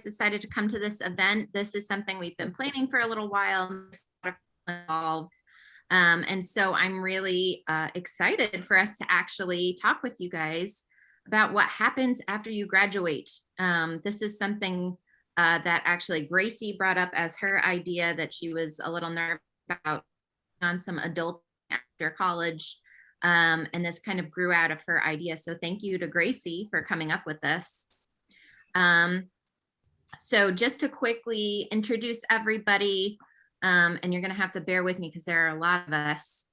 decided to come to this event. This is something we've been planning for a little while, involved. And so I'm really excited for us to actually talk with you guys about what happens after you graduate. This is something that actually Gracie brought up as her idea that she was a little nervous about on some adult after college. And this kind of grew out of her idea. So thank you to Gracie for coming up with this. So just to quickly introduce everybody, and you're going to have to bear with me because there are a lot of us.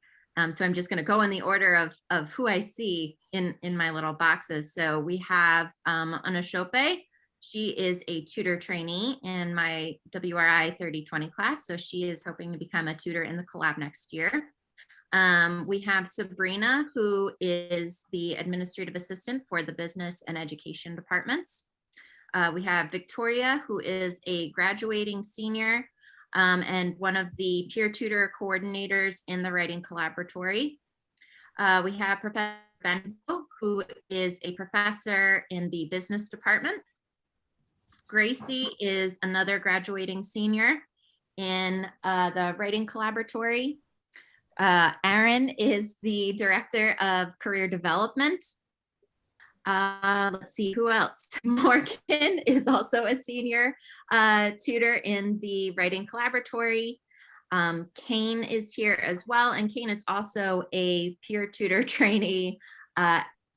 So I'm just going to go in the order of who I see in my little boxes. So we have Anushope. She is a tutor trainee in my WRI 3020 class. So she is hoping to become a tutor in the collab next year. We have Sabrina, who is the administrative assistant for the business and education departments. We have Victoria, who is a graduating senior and one of the peer tutor coordinators in the Writing Collaboratory. We have Professor Benko, who is a professor in the business department. Gracie is another graduating senior in the Writing Collaboratory. Aaron is the director of career development. Let's see, who else? Morgan is also a senior tutor in the Writing Collaboratory. Kane is here as well, and Kane is also a peer tutor trainee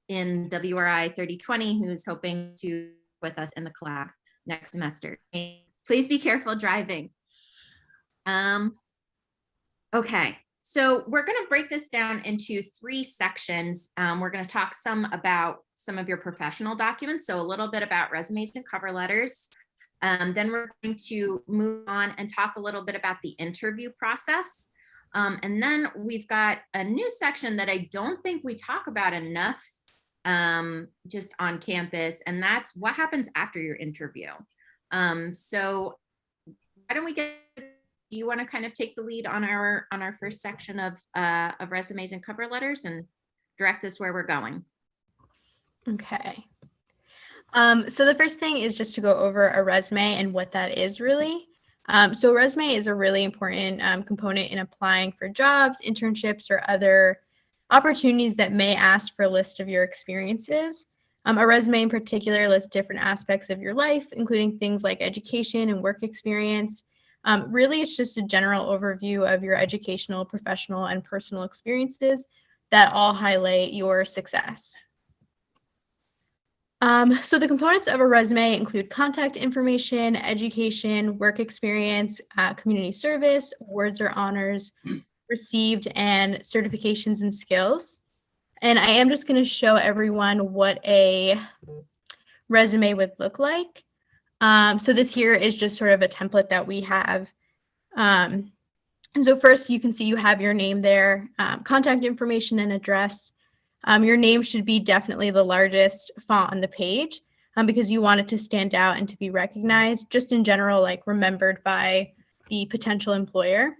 in WRI 3020, who's hoping to with us in the collab next semester. Please be careful driving. Okay. So we're going to break this down into 3 sections. We're going to talk some about some of your professional documents, so a little bit about resumes and cover letters. Then we're going to move on and talk a little bit about the interview process. And then we've got a new section that I don't think we talk about enough just on campus, and that's what happens after your interview. So why don't we get, do you want to kind of take the lead on our first section of resumes and cover letters and direct us where we're going? Okay. So the first thing is just to go over a resume and what that is really. So a resume is a really important component in applying for jobs, internships, or other opportunities that may ask for a list of your experiences. A resume in particular lists different aspects of your life, including things like education and work experience. Really, it's just a general overview of your educational, professional, and personal experiences that all highlight your success. So the components of a resume include contact information, education, work experience, community service, awards or honors received, and certifications and skills. And I am just going to show everyone what a resume would look like. So this here is just sort of a template that we have. And so first you can see you have your name there, contact information and address. Your name should be definitely the largest font on the page because you want it to stand out and to be recognized, just in general, like remembered by the potential employer.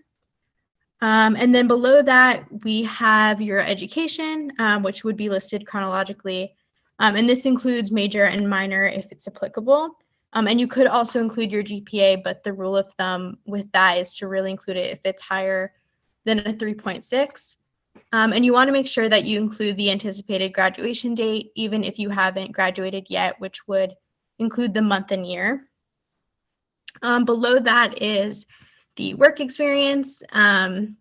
And then below that, we have your education, which would be listed chronologically. And this includes major and minor if it's applicable. And you could also include your GPA, but the rule of thumb with that is to really include it if it's higher than a 3.6. And you want to make sure that you include the anticipated graduation date, even if you haven't graduated yet, which would include the month and year. Below that is the work experience. And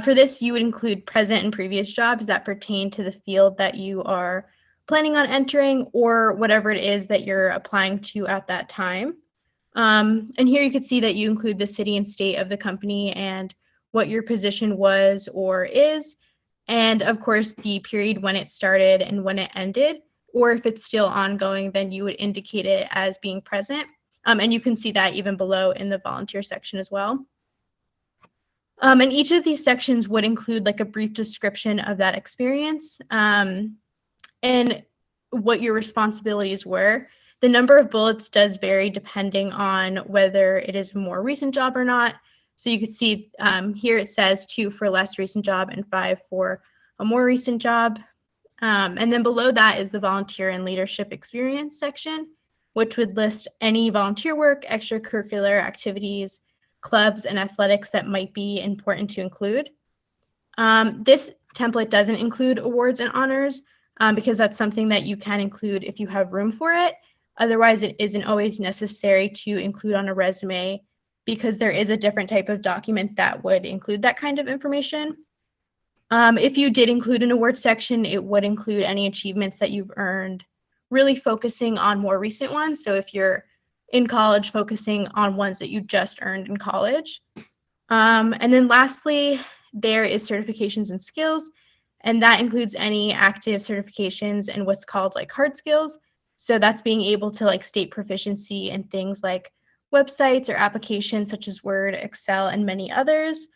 for this, you would include present and previous jobs that pertain to the field that you are planning on entering or whatever it is that you're applying to at that time. And here you could see that you include the city and state of the company and what your position was or is, and of course the period when it started and when it ended, or if it's still ongoing, then you would indicate it as being present. And you can see that even below in the volunteer section as well. And each of these sections would include like a brief description of that experience and what your responsibilities were. The number of bullets does vary depending on whether it is a more recent job or not. So you could see here it says 2 for a less recent job and 5 for a more recent job. And then below that is the volunteer and leadership experience section. which would list any volunteer work, extracurricular activities, clubs, and athletics that might be important to include. This template doesn't include awards and honors because that's something that you can include if you have room for it. Otherwise, it isn't always necessary to include on a resume because there is a different type of document that would include that kind of information. If you did include an award section, it would include any achievements that you've earned, really focusing on more recent ones. So if you're in college, focusing on ones that you just earned in college. And then lastly, there is certifications and skills, and that includes any active certifications and what's called like hard skills. So that's being able to like state proficiency in things like websites or applications such as Word, Excel, and many others.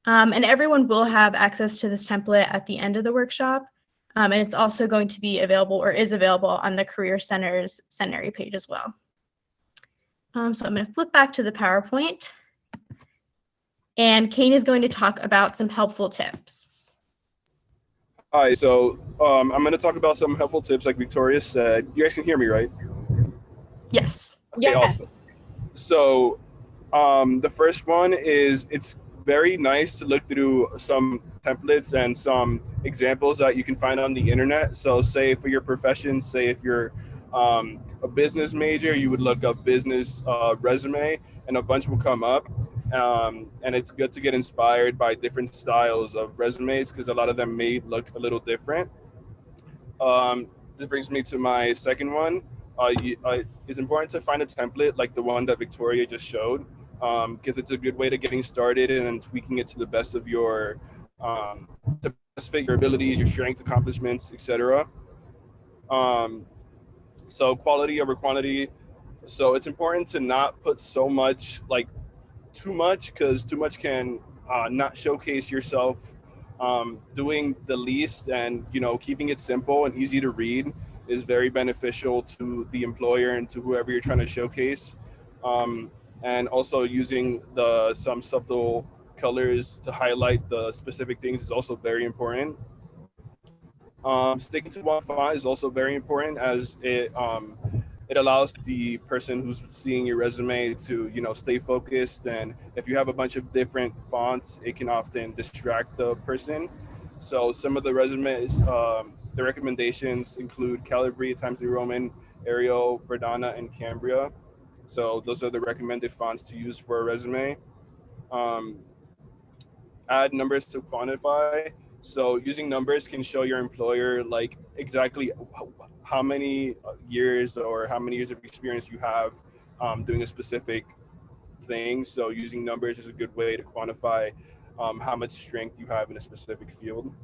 And everyone will have access to this template at the end of the workshop. And it's also going to be available or is available on the Career Center's Centenary page as well. So I'm going to flip back to the PowerPoint. And Kane is going to talk about some helpful tips. Hi, so I'm going to talk about some helpful tips like Victoria said. You guys can hear me, right? Yes. Okay, awesome. So the first one is it's very nice to look through some templates and some examples that you can find on the internet. So say for your profession, say if you're a business major, you would look up business resume and a bunch will come up. And it's good to get inspired by different styles of resumes because a lot of them may look a little different. This brings me to my second one. It's important to find a template like the one that Victoria just showed because it's a good way to getting started and then tweaking it to the best of your, to best fit your abilities, your strengths, accomplishments, etc. So quality over quantity. So it's important to not put so much like too much because too much can not showcase yourself. Doing the least and keeping it simple and easy to read is very beneficial to the employer and to whoever you're trying to showcase. And also using some subtle colors to highlight the specific things is also very important. Sticking to one font is also very important as it allows the person who's seeing your resume to stay focused, and if you have a bunch of different fonts it can often distract the person. So some of the resumes, the recommendations include Calibri, Times New Roman, Arial, Verdana, and Cambria. So those are the recommended fonts to use for a resume. Add numbers to quantify. So using numbers can show your employer like exactly how many years or how many years of experience you have doing a specific thing. So using numbers is a good way to quantify how much strength you have in a specific field.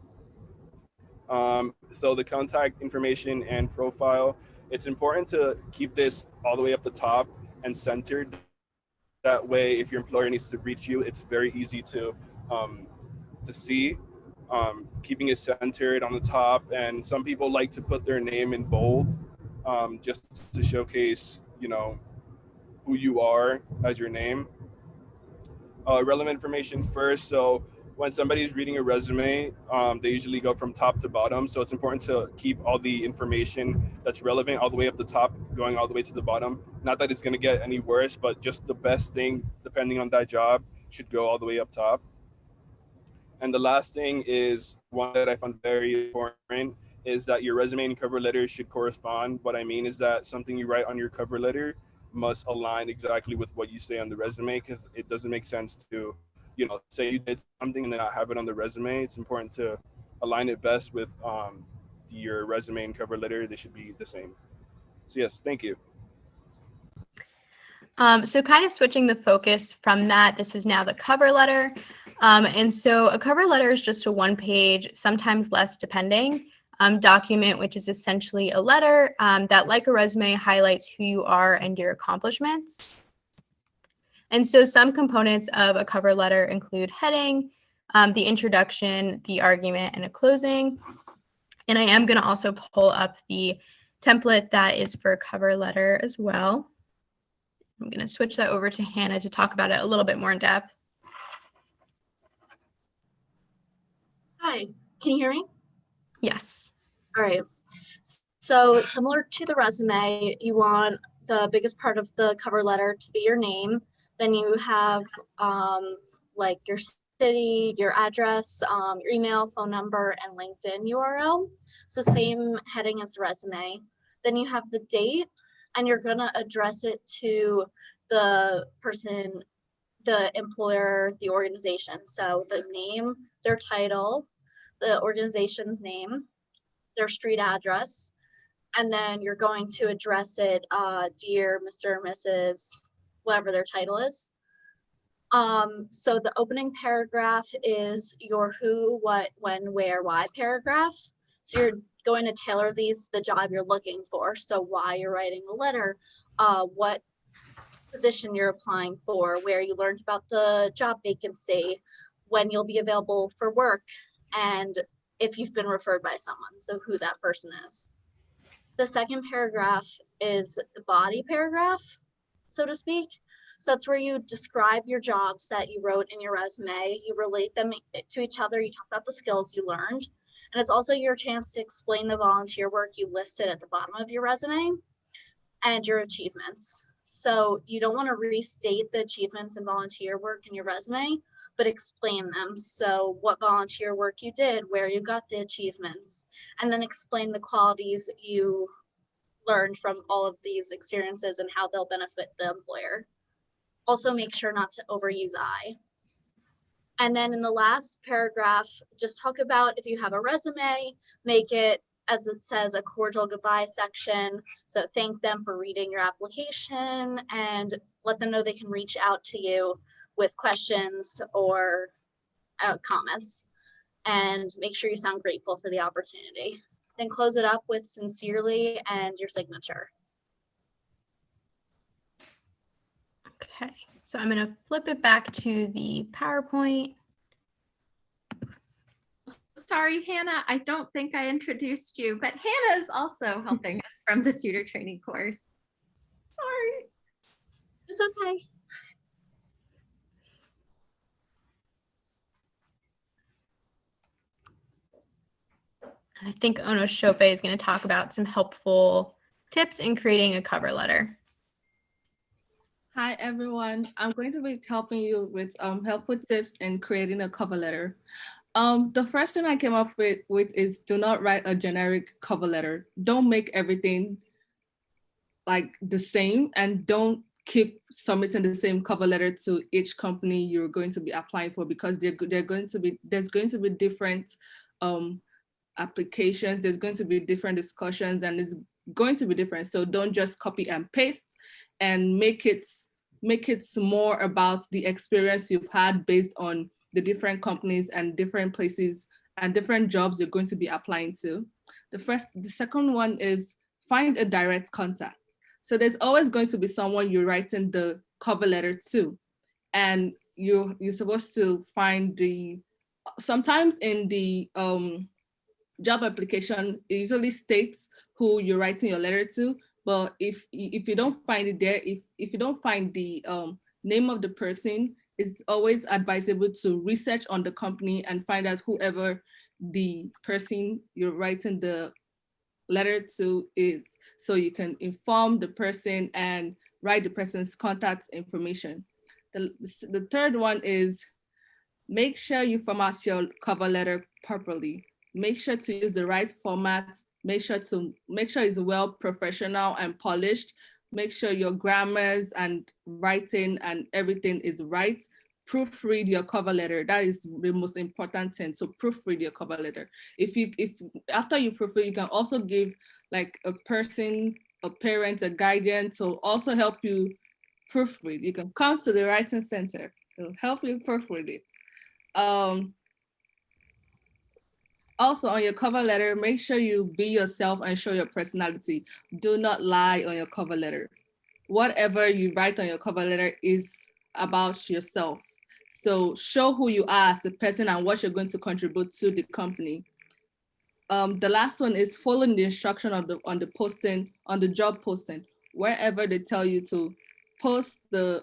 So the contact information and profile, it's important to keep this all the way up the top and centered. That way, if your employer needs to reach you, it's very easy to see. Keeping it centered on the top, and some people like to put their name in bold just to showcase who you are as your name. Relevant information first. So when somebody's reading a resume, they usually go from top to bottom, so it's important to keep all the information that's relevant all the way up the top going all the way to the bottom. Not that it's going to get any worse, but just the best thing depending on that job should go all the way up top. And the last thing is one that I found very important is that your resume and cover letter should correspond. What I mean is that something you write on your cover letter must align exactly with what you say on the resume, because it doesn't make sense to, say you did something and then not have it on the resume. It's important to align it best with your resume and cover letter. They should be the same. So yes, thank you. So kind of switching the focus from that, this is now the cover letter. And so a cover letter is just a one-page, sometimes less depending, document, which is essentially a letter that, like a resume, highlights who you are and your accomplishments. And so some components of a cover letter include heading, the introduction, the argument, and a closing. And I am going to also pull up the template that is for a cover letter as well. I'm going to switch that over to Hannah to talk about it a little bit more in depth. Hi, can you hear me? Yes. All right. So similar to the resume, you want the biggest part of the cover letter to be your name. Then you have like your city, your address, your email, phone number, and LinkedIn URL. So same heading as the resume. Then you have the date, and you're gonna address it to the person, the employer, the organization. So the name, their title, the organization's name, their street address, and then you're going to address it, dear Mr. or Mrs., whatever their title is. So the opening paragraph is your who, what, when, where, why paragraph. So you're going to tailor these the job you're looking for. So why you're writing the letter, what position you're applying for, where you learned about the job vacancy, when you'll be available for work, and if you've been referred by someone, so who that person is. The second paragraph is the body paragraph, so to speak. So that's where you describe your jobs that you wrote in your resume, you relate them to each other, you talk about the skills you learned, and it's also your chance to explain the volunteer work you listed at the bottom of your resume and your achievements. So you don't want to restate the achievements and volunteer work in your resume, but explain them. So what volunteer work you did, where you got the achievements, and then explain the qualities you learned from all of these experiences and how they'll benefit the employer. Also make sure not to overuse I. And then in the last paragraph, just talk about if you have a resume, make it, as it says, a cordial goodbye section. So thank them for reading your application and let them know they can reach out to you with questions or comments, and make sure you sound grateful for the opportunity. Then close it up with sincerely and your signature. Okay, so I'm going to flip it back to the PowerPoint. Sorry, Hannah, I don't think I introduced you, but Hannah is also helping us from the tutor training course. Sorry. It's okay. I think Ono Shope is going to talk about some helpful tips in creating a cover letter. Hi, everyone. I'm going to be helping you with helpful tips in creating a cover letter. The first thing I came up with is do not write a generic cover letter. Don't make everything like the same, and don't keep submitting the same cover letter to each company you're going to be applying for, because there's going to be different applications, there's going to be different discussions, and it's going to be different. So don't just copy and paste, and make it more about the experience you've had based on the different companies and different places and different jobs you're going to be applying to. The second one is find a direct contact. So there's always going to be someone you're writing the cover letter to, and you're supposed to find sometimes in the job application, it usually states who you're writing your letter to, but if you don't find it there, if you don't find the name of the person, it's always advisable to research on the company and find out whoever the person you're writing the letter to is, so you can inform the person and write the person's contact information. The third one is make sure you format your cover letter properly. Make sure to use the right format. Make sure it's well professional and polished. Make sure your grammars and writing and everything is right. Proofread your cover letter. That is the most important thing. So proofread your cover letter. If after you proofread, you can also give like a person, a parent, a guardian to also help you proofread. You can come to the writing center. It'll help you proofread it. Also, on your cover letter, make sure you be yourself and show your personality. Do not lie on your cover letter. Whatever you write on your cover letter is about yourself. So show who you are as a person and what you're going to contribute to the company. The last one is following the instruction on the job posting. Wherever they tell you to post the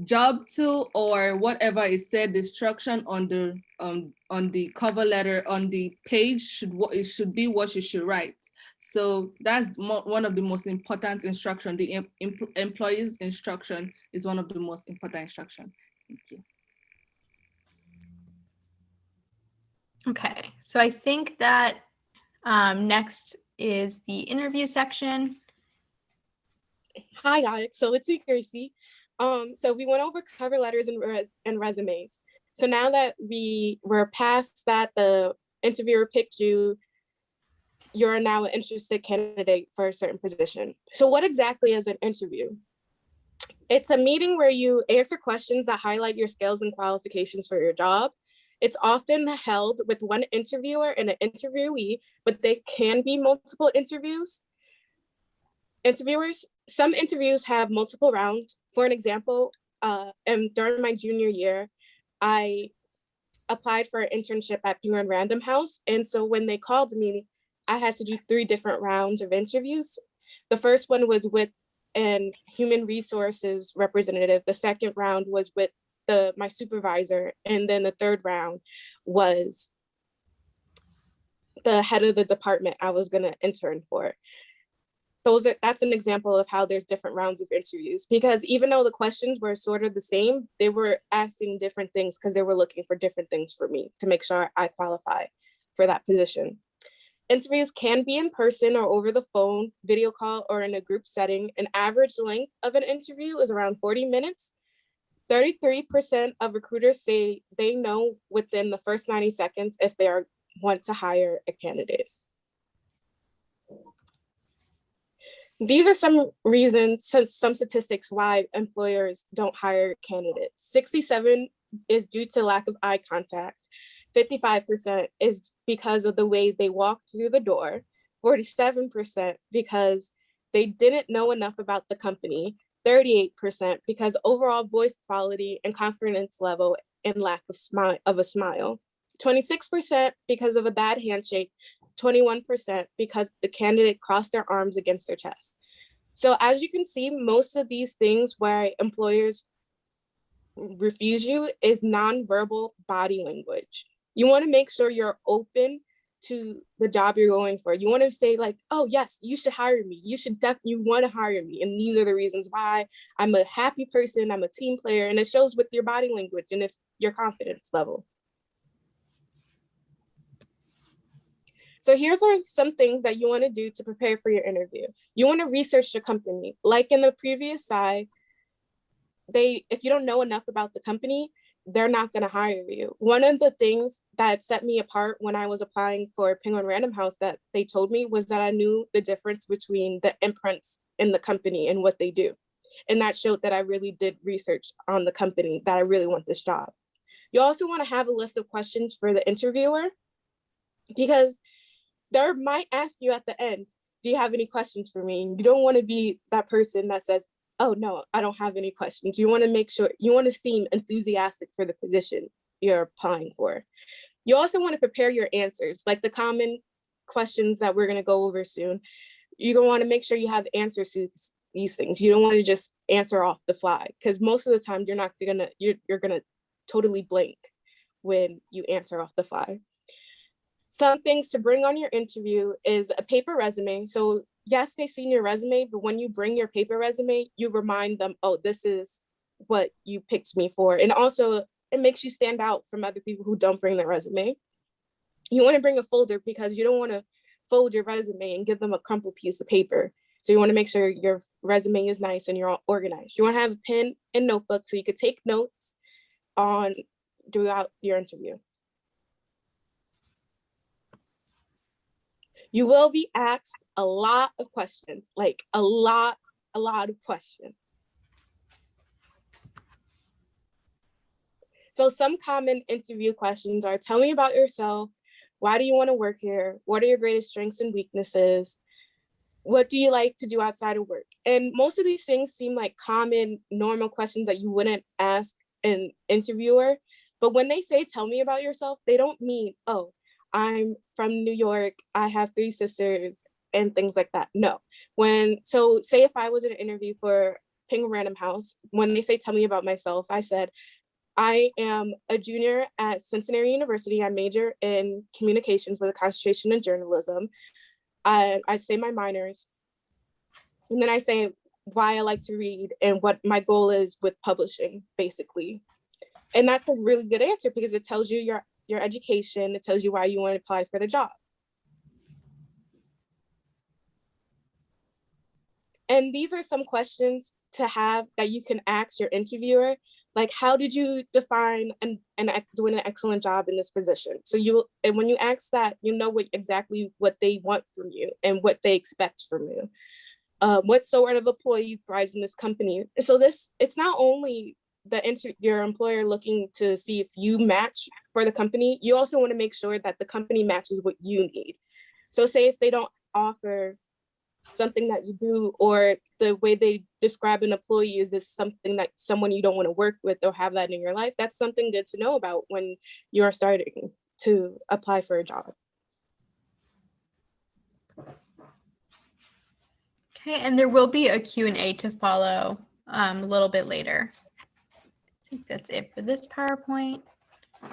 job to, or whatever is said, the instruction on the cover letter on the page should be what you should write. So that's one of the most important instruction. The employee's instruction is one of the most important instruction. Thank you. Okay, so I think that next is the interview section. Hi guys, so it's me, Kirsty. So we went over cover letters and resumes. So now that we were past that, the interviewer picked you, you're now an interested candidate for a certain position. So what exactly is an interview? It's a meeting where you answer questions that highlight your skills and qualifications for your job. It's often held with one interviewer and an interviewee, but they can be multiple interviewers. Some interviews have multiple rounds. For an example, and during my junior year, I applied for an internship at Penguin Random House. And so when they called me, I had to do 3 different rounds of interviews. The first one was with an human resources representative. The second round was with my supervisor. And then the third round was the head of the department I was gonna intern for. That's an example of how there's different rounds of interviews, because even though the questions were sort of the same, they were asking different things because they were looking for different things for me to make sure I qualify for that position. Interviews can be in person or over the phone, video call, or in a group setting. An average length of an interview is around 40 minutes. 33% of recruiters say they know within the first 90 seconds if they want to hire a candidate. These are some reasons, some statistics why employers don't hire candidates. 67 is due to lack of eye contact. 55% is because of the way they walked through the door. 47% because they didn't know enough about the company. 38% because overall voice quality and confidence level and lack of a smile. 26% because of a bad handshake. 21% because the candidate crossed their arms against their chest. So as you can see, most of these things where employers refuse you is nonverbal body language. You want to make sure you're open to the job you're going for. You want to say like, oh yes, you should hire me. You want to hire me. And these are the reasons why I'm a happy person, I'm a team player, and it shows with your body language and if your confidence level. So here's some things that you want to do to prepare for your interview. You want to research the company. Like in the previous slide, if you don't know enough about the company, they're not going to hire you. One of the things that set me apart when I was applying for Penguin Random House that they told me was that I knew the difference between the imprints in the company and what they do. And that showed that I really did research on the company, that I really want this job. You also want to have a list of questions for the interviewer, because they might ask you at the end, do you have any questions for me? And you don't want to be that person that says, oh no, I don't have any questions. You want to make sure, you want to seem enthusiastic for the position you're applying for. You also want to prepare your answers, like the common questions that we're going to go over soon. You're going to want to make sure you have answers to these things. You don't want to just answer off the fly, because most of the time you're going to totally blank when you answer off the fly. Some things to bring on your interview is a paper resume. So yes, they've seen your resume, but when you bring your paper resume, you remind them, oh, this is what you picked me for. And also it makes you stand out from other people who don't bring their resume. You want to bring a folder because you don't want to fold your resume and give them a crumpled piece of paper. So you want to make sure your resume is nice and you're all organized. You want to have a pen and notebook so you could take notes throughout your interview. You will be asked a lot of questions, like a lot of questions. So some common interview questions are, tell me about yourself. Why do you want to work here? What are your greatest strengths and weaknesses? What do you like to do outside of work? And most of these things seem like common, normal questions that you wouldn't ask an interviewer. But when they say, tell me about yourself, they don't mean, oh, I'm from New York, I have 3 sisters, and things like that. No. So say if I was in an interview for Penguin Random House, when they say, tell me about myself, I said, I am a junior at Cincinnati University. I major in communications with a concentration in journalism. I say my minors, and then I say why I like to read and what my goal is with publishing, basically. And that's a really good answer because it tells you your education, it tells you why you want to apply for the job. And these are some questions to have that you can ask your interviewer, like, how did you define doing an excellent job in this position? So and when you ask that, you know exactly what they want from you and what they expect from you. What sort of employee thrives in this company? So it's not only your employer looking to see if you match for the company, you also want to make sure that the company matches what you need. So say if they don't offer something that you do, or the way they describe an employee is something that someone you don't want to work with or have that in your life, that's something good to know about when you're starting to apply for a job. Okay, and there will be a Q&A to follow a little bit later. I think that's it for this PowerPoint. I'm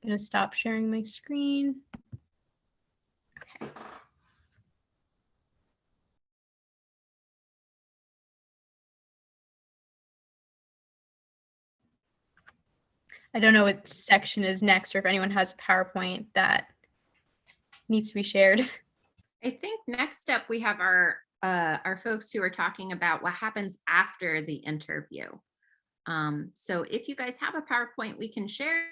going to stop sharing my screen. Okay. I don't know what section is next, or if anyone has a PowerPoint that needs to be shared. I think next up we have our folks who are talking about what happens after the interview. So if you guys have a PowerPoint, we can share,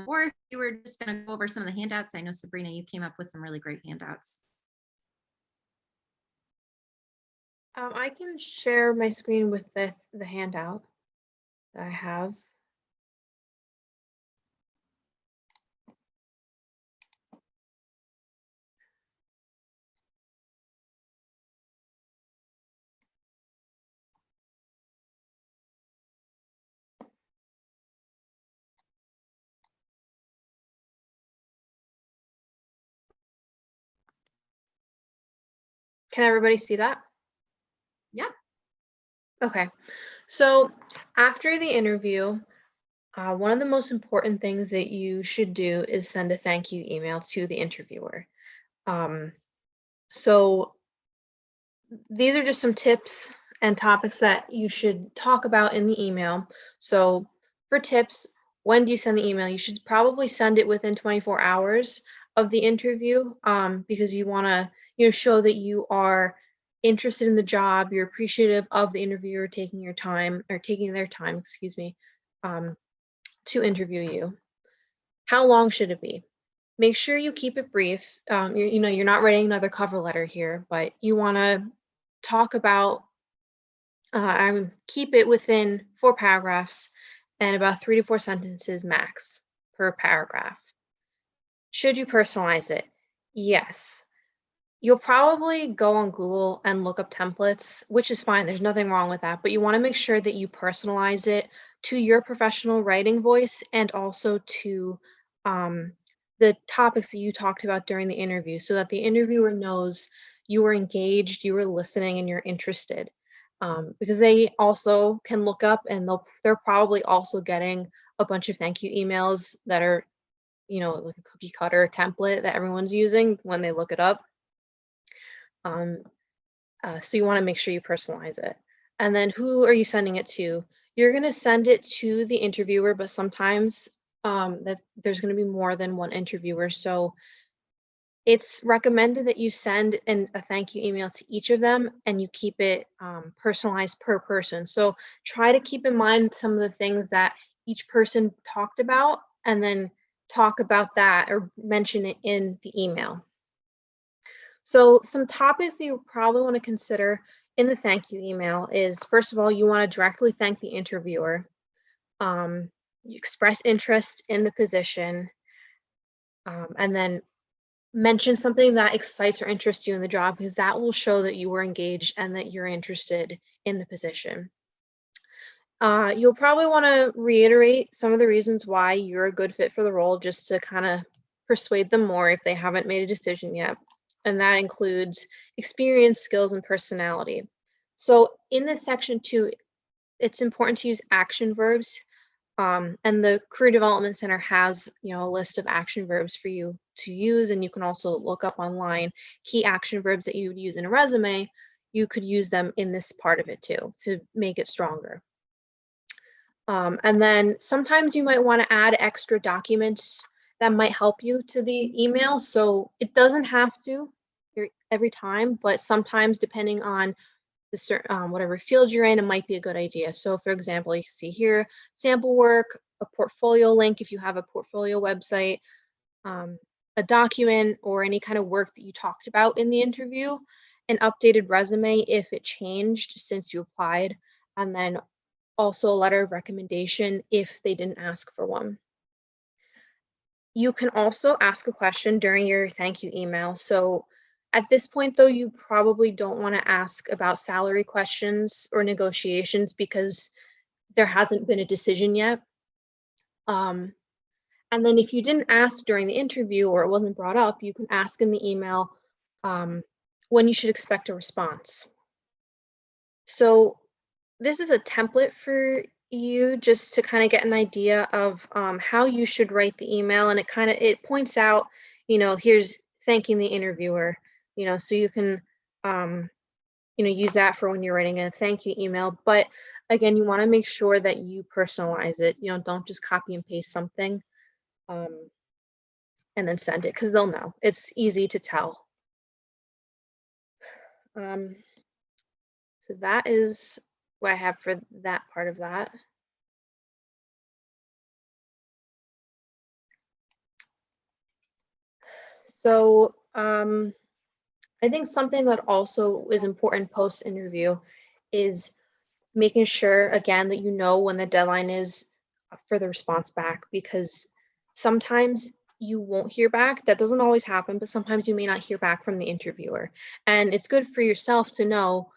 or if you were just going to go over some of the handouts. I know, Sabrina, you came up with some really great handouts. I can share my screen with the handout that I have. Can everybody see that? Yep. Okay, so after the interview, one of the most important things that you should do is send a thank you email to the interviewer. So these are just some tips and topics that you should talk about in the email. So for tips, when do you send the email? You should probably send it within 24 hours of the interview, because you want to show that you are interested in the job, you're appreciative of the interviewer taking their time, excuse me, to interview you. How long should it be? Make sure you keep it brief. You're not writing another cover letter here, but you want to talk about, keep it within 4 paragraphs and about 3 to 4 sentences max per paragraph. Should you personalize it? Yes. You'll probably go on Google and look up templates, which is fine. There's nothing wrong with that, but you want to make sure that you personalize it to your professional writing voice and also to the topics that you talked about during the interview, so that the interviewer knows you were engaged, you were listening, and you're interested. Because they also can look up and they're probably also getting a bunch of thank you emails that are, like a cookie cutter template that everyone's using when they look it up. So you want to make sure you personalize it. And then who are you sending it to? You're going to send it to the interviewer, but sometimes that there's going to be more than one interviewer. So it's recommended that you send a thank you email to each of them and you keep it personalized per person. So try to keep in mind some of the things that each person talked about and then talk about that or mention it in the email. So some topics that you probably want to consider in the thank you email is, first of all, you want to directly thank the interviewer. You express interest in the position, and then mention something that excites or interests you in the job, because that will show that you were engaged and that you're interested in the position. You'll probably want to reiterate some of the reasons why you're a good fit for the role, just to kind of persuade them more if they haven't made a decision yet. And that includes experience, skills, and personality. So in this section too, it's important to use action verbs. And the Career Development Center has, a list of action verbs for you to use, and you can also look up online key action verbs that you would use in a resume. You could use them in this part of it too to make it stronger. And then sometimes you might want to add extra documents that might help you to the email. So it doesn't have to every time, but sometimes depending on the certain whatever field you're in, it might be a good idea. So for example, you can see here, sample work, a portfolio link if you have a portfolio website, a document or any kind of work that you talked about in the interview, an updated resume if it changed since you applied, and then also a letter of recommendation if they didn't ask for one. You can also ask a question during your thank you email. So at this point, though, you probably don't want to ask about salary questions or negotiations because there hasn't been a decision yet. And then if you didn't ask during the interview or it wasn't brought up, you can ask in the email when you should expect a response. So this is a template for you just to kind of get an idea of how you should write the email, and it points out, here's thanking the interviewer, so you can use that for when you're writing a thank you email. But again, you want to make sure that you personalize it. Don't just copy and paste something and then send it, because they'll know. It's easy to tell. So that is what I have for that part of that. So I think something that also is important post-interview is making sure, again, that you know when the deadline is for the response back, because sometimes you won't hear back. That doesn't always happen, but sometimes you may not hear back from the interviewer. And it's good for yourself to know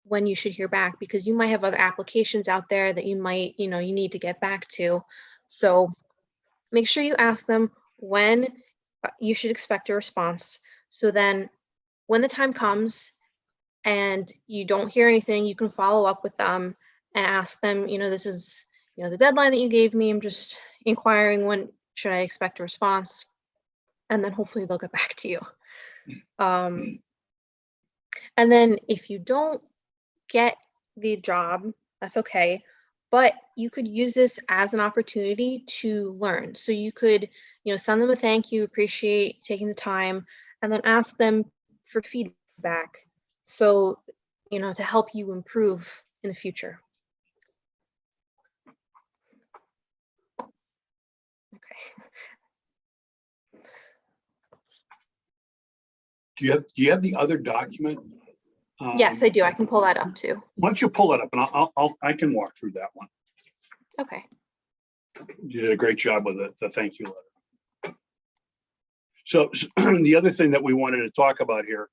when you should hear back, because you might have other applications out there that you might, you need to get back to. So make sure you ask them when you should expect a response. So then when the time comes and you don't hear anything, you can follow up with them and ask them, this is, the deadline that you gave me. I'm just inquiring when should I expect a response? And then hopefully they'll get back to you. And then if you don't get the job, that's okay. But you could use this as an opportunity to learn. So you could, send them a thank you, appreciate taking the time, and then ask them for feedback. So, to help you improve in the future. Okay. Do you have the other document? Yes, I do. I can pull that up too. Why don't you pull it up and I can walk through that one. Okay. You did a great job with the thank you letter. So the other thing that we wanted to talk about here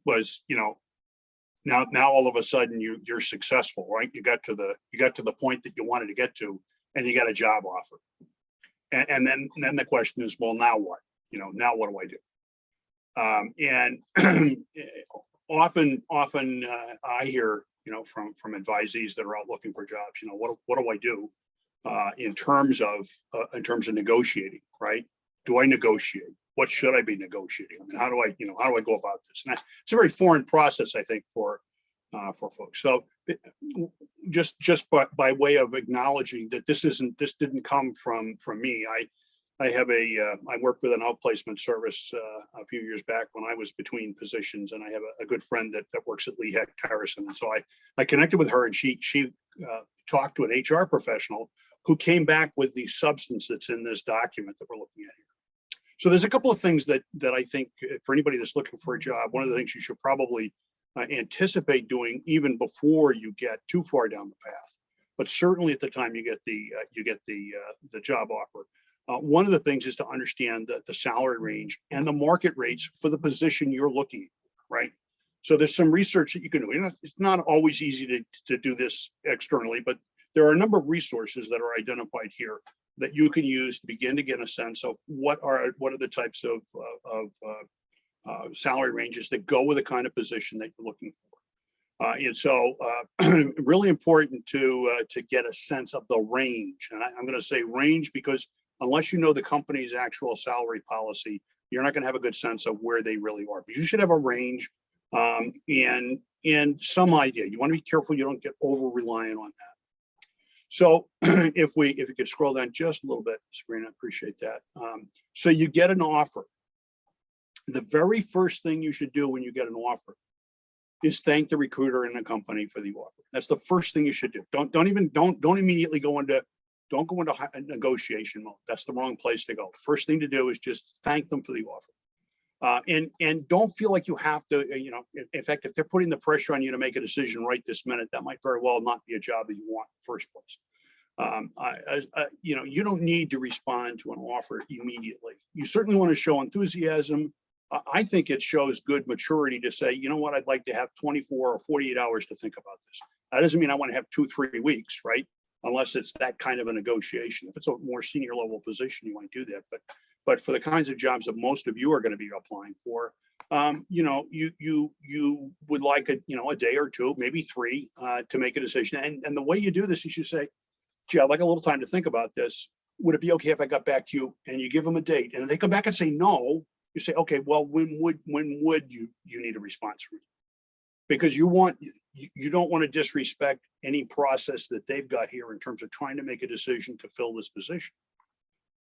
was, now all of a sudden you're successful, right? You got to the point that you wanted to get to, and you got a job offer. And then the question is, well, now what? Now what do I do? And often I hear, from advisees that are out looking for jobs, what do I do in terms of negotiating, right? Do I negotiate? What should I be negotiating? I mean, how do I go about this? And it's a very foreign process, I think, for folks. So just by way of acknowledging that this didn't come from me. I worked with an outplacement service a few years back when I was between positions, and I have a good friend that works at Lee Hecht Harrison. And so I connected with her, and she talked to an HR professional who came back with the substance that's in this document that we're looking at here. So there's a couple of things that I think for anybody that's looking for a job, one of the things you should probably anticipate doing even before you get too far down the path, but certainly at the time you get the job offer. One of the things is to understand the salary range and the market rates for the position you're looking at, right? So there's some research that you can do. It's not always easy to do this externally, but there are a number of resources that are identified here that you can use to begin to get a sense of what are the types of salary ranges that go with the kind of position that you're looking for. And so really important to get a sense of the range. And I'm going to say range because unless you know the company's actual salary policy, you're not going to have a good sense of where they really are. But you should have a range and some idea. You want to be careful you don't get over reliant on that. So if you could scroll down just a little bit, Sabrina, I appreciate that. So you get an offer. The very first thing you should do when you get an offer is thank the recruiter and the company for the offer. That's the first thing you should do. Don't immediately go into negotiation mode. That's the wrong place to go. The first thing to do is just thank them for the offer. And don't feel like you have to, in fact, if they're putting the pressure on you to make a decision right this minute, that might very well not be a job that you want in the first place. You don't need to respond to an offer immediately. You certainly want to show enthusiasm. I think it shows good maturity to say, you know what, I'd like to have 24 or 48 hours to think about this. That doesn't mean I want to have 2-3 weeks, right? Unless it's that kind of a negotiation. If it's a more senior level position, you might do that. But for the kinds of jobs that most of you are going to be applying for, you would like a day or two, maybe 3, to make a decision. And the way you do this is you say, gee, I'd like a little time to think about this. Would it be okay if I got back to you? And you give them a date, and if they come back and say no, you say, okay, well, when would you need a response from me? Because you don't want to disrespect any process that they've got here in terms of trying to make a decision to fill this position.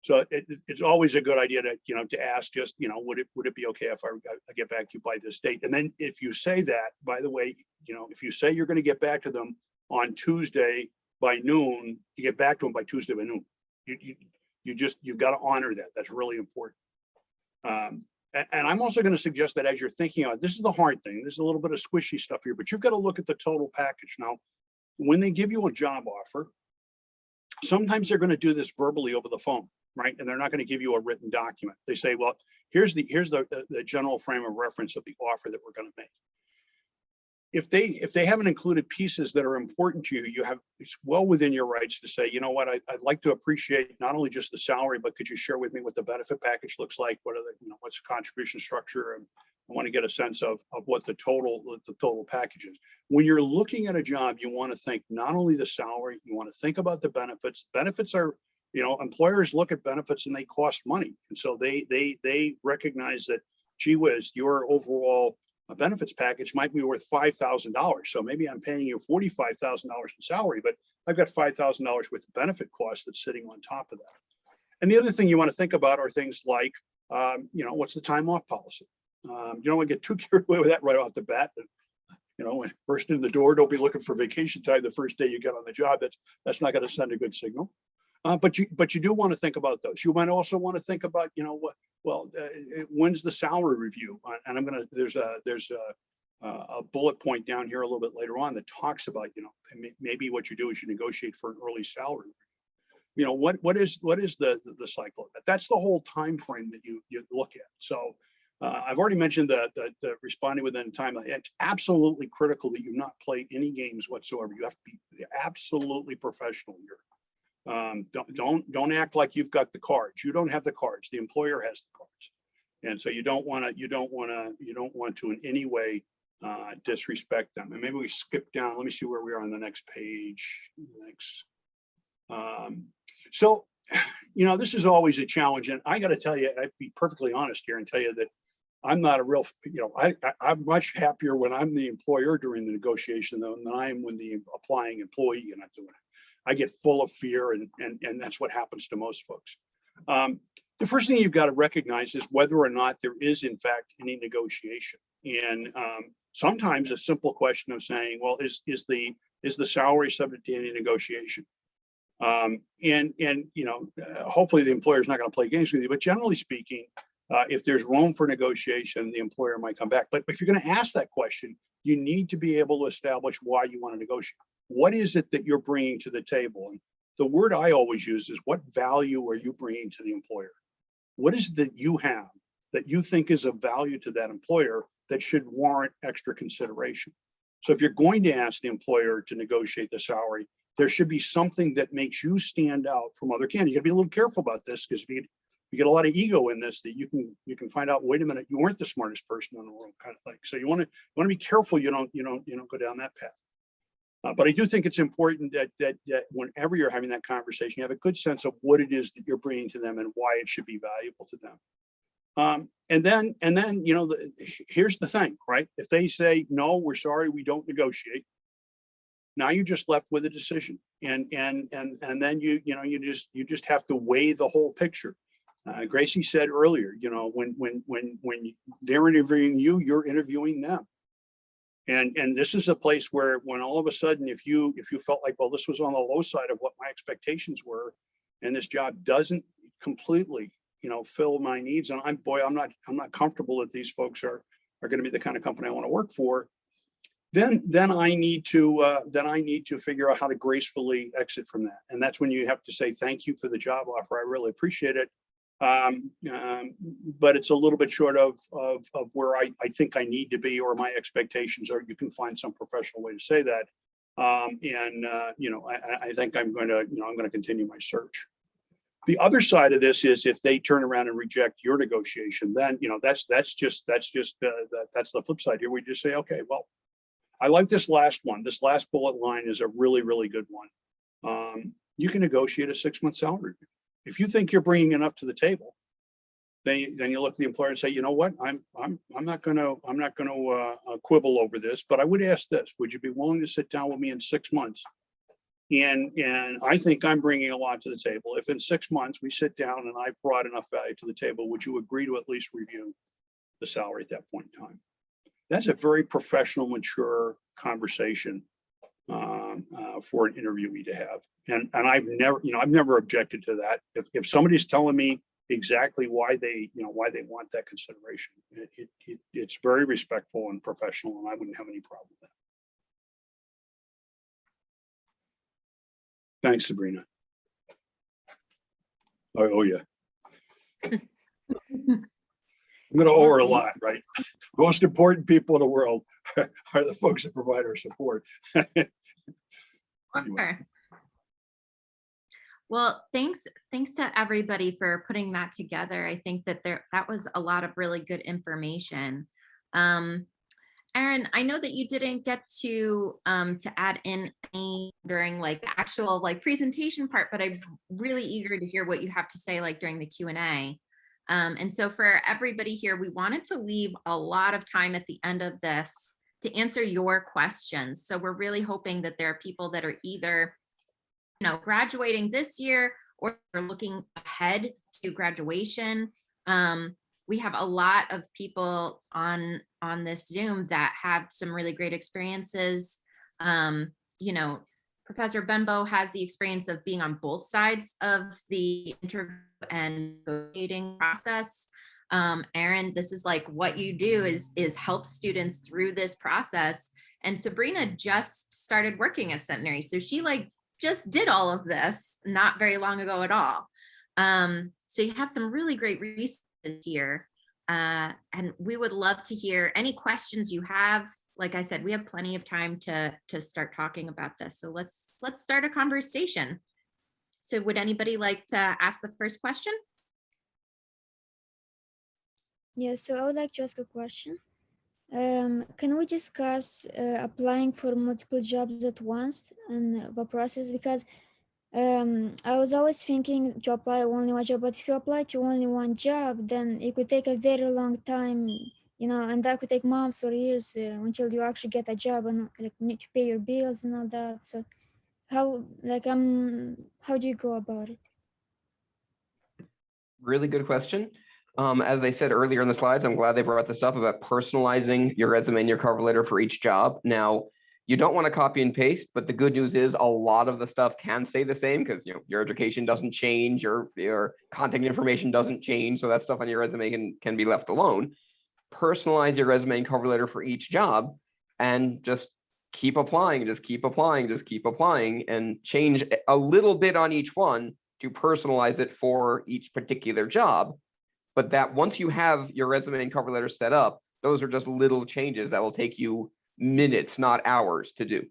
So it's always a good idea to ask just, would it be okay if I get back to you by this date? And then if you say that, by the way, if you say you're going to get back to them on Tuesday by noon, you get back to them by Tuesday by noon. You've got to honor that. That's really important. And I'm also going to suggest that as you're thinking about, this is the hard thing. There's a little bit of squishy stuff here, but you've got to look at the total package. Now, when they give you a job offer, sometimes they're going to do this verbally over the phone, right? And they're not going to give you a written document. They say, well, here's the general frame of reference of the offer that we're going to make. If they haven't included pieces that are important to you, it's well within your rights to say, you know what, I'd like to appreciate not only just the salary, but could you share with me what the benefit package looks like? What's the contribution structure? And I want to get a sense of what the total package is. When you're looking at a job, you want to think not only the salary, you want to think about the benefits. Benefits are, employers look at benefits and they cost money. And so they recognize that, gee whiz, your overall benefits package might be worth $5,000. So maybe I'm paying you $45,000 in salary, but I've got $5,000 worth of benefit cost that's sitting on top of that. And the other thing you want to think about are things like, what's the time off policy? You don't want to get too carried away with that right off the bat. When first in the door, don't be looking for vacation time the first day you get on the job. That's not going to send a good signal. But you do want to think about those. You might also want to think about, when's the salary review? And there's a bullet point down here a little bit later on that talks about, maybe what you do is you negotiate for an early salary. What is the cycle of that? That's the whole time frame that you look at. So I've already mentioned the responding within time. It's absolutely critical that you not play any games whatsoever. You have to be absolutely professional here. Don't act like you've got the cards. You don't have the cards. The employer has the cards, and so you don't want to in any way disrespect them. And maybe we skip down. Let me see where we are on the next page. Next. So, this is always a challenge, and I got to tell you, I'd be perfectly honest here and tell you that I'm not a real. I'm much happier when I'm the employer during the negotiation than I am when the applying employee and I'm doing it. I get full of fear, and that's what happens to most folks. The first thing you've got to recognize is whether or not there is, in fact, any negotiation. And sometimes a simple question of saying, well, is the salary subject to any negotiation? Hopefully the employer is not going to play games with you, but generally speaking, if there's room for negotiation, the employer might come back. But if you're going to ask that question, you need to be able to establish why you want to negotiate. What is it that you're bringing to the table? And the word I always use is, what value are you bringing to the employer? What is it that you have that you think is of value to that employer that should warrant extra consideration? So if you're going to ask the employer to negotiate the salary, there should be something that makes you stand out from other candidates. You gotta be a little careful about this, because you get a lot of ego in this that you can find out, wait a minute, you weren't the smartest person in the world, kind of thing. So you want to be careful you don't go down that path. But I do think it's important that whenever you're having that conversation, you have a good sense of what it is that you're bringing to them and why it should be valuable to them. And then here's the thing, right? If they say no, we're sorry, we don't negotiate. Now you're just left with a decision, and then you just have to weigh the whole picture. Gracie said earlier, when they're interviewing you, you're interviewing them. And this is a place where when all of a sudden, if you felt like, well, this was on the low side of what my expectations were, and this job doesn't completely, fill my needs, and I'm not comfortable that these folks are going to be the kind of company I want to work for, then I need to figure out how to gracefully exit from that. And that's when you have to say, thank you for the job offer. I really appreciate it. But it's a little bit short of where I think I need to be, or my expectations are. You can find some professional way to say that. I think I'm going to continue my search. The other side of this is if they turn around and reject your negotiation, then that's the flip side here. We just say, okay, well, I like this last one. This last bullet line is a really, really good one. You can negotiate a 6-month salary. If you think you're bringing enough to the table, then you look at the employer and say, you know what, I'm not going to quibble over this, but I would ask this: would you be willing to sit down with me in 6 months? And I think I'm bringing a lot to the table. If in 6 months we sit down and I've brought enough value to the table, would you agree to at least review the salary at that point in time? That's a very professional, mature conversation for an interviewee to have. And I've never objected to that. If somebody's telling me exactly why they want that consideration, it's very respectful and professional, and I wouldn't have any problem with that. Thanks, Sabrina. Oh yeah. I'm going to owe her a lot, right? Most important people in the world are the folks that provide our support. Sure. Well, thanks to everybody for putting that together. I think that that was a lot of really good information. Erin, I know that you didn't get to add in any during like the actual like presentation part, but I'm really eager to hear what you have to say like during the Q&A. And so for everybody here, we wanted to leave a lot of time at the end of this to answer your questions. So we're really hoping that there are people that are either, graduating this year or looking ahead to graduation. We have a lot of people on this Zoom that have some really great experiences. Professor Benbow has the experience of being on both sides of the interview and negotiating process. Erin, this is like what you do is help students through this process. And Sabrina just started working at Centenary. So she just did all of this not very long ago at all. So you have some really great resources here. And we would love to hear any questions you have. Like I said, we have plenty of time to start talking about this. So let's start a conversation. So would anybody like to ask the first question? Yeah, so I would like to ask a question. Can we discuss applying for multiple jobs at once and the process? Because I was always thinking to apply only one job, but if you apply to only one job, then it could take a very long time, and that could take months or years until you actually get a job and need to pay your bills and all that. So how do you go about it? Really good question. As I said earlier in the slides, I'm glad they brought this up about personalizing your resume and your cover letter for each job. Now, you don't want to copy and paste, but the good news is a lot of the stuff can stay the same because your education doesn't change, your contact information doesn't change, so that stuff on your resume can be left alone. Personalize your resume and cover letter for each job, and just keep applying, and change a little bit on each one to personalize it for each particular job. But that once you have your resume and cover letter set up, those are just little changes that will take you minutes, not hours to do.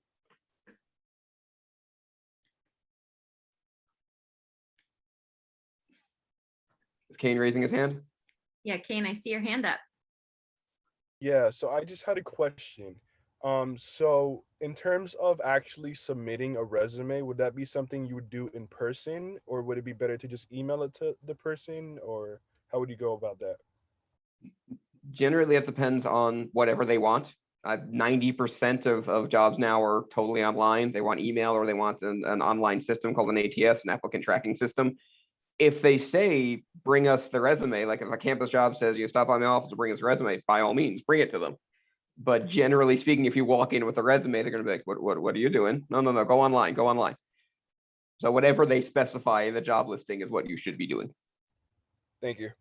Kane raising his hand? Yeah, Kane, I see your hand up. Yeah, so I just had a question. So in terms of actually submitting a resume, would that be something you would do in person, or would it be better to just email it to the person, or how would you go about that? Generally, it depends on whatever they want. 90% of jobs now are totally online. They want email or they want an online system called an ATS, an applicant tracking system. If they say, bring us the resume, like if a campus job says you stop by my office to bring us a resume, by all means, bring it to them. But generally speaking, if you walk in with a resume, they're going to be like, what are you doing? No, go online, go online. So whatever they specify in the job listing is what you should be doing. Thank you.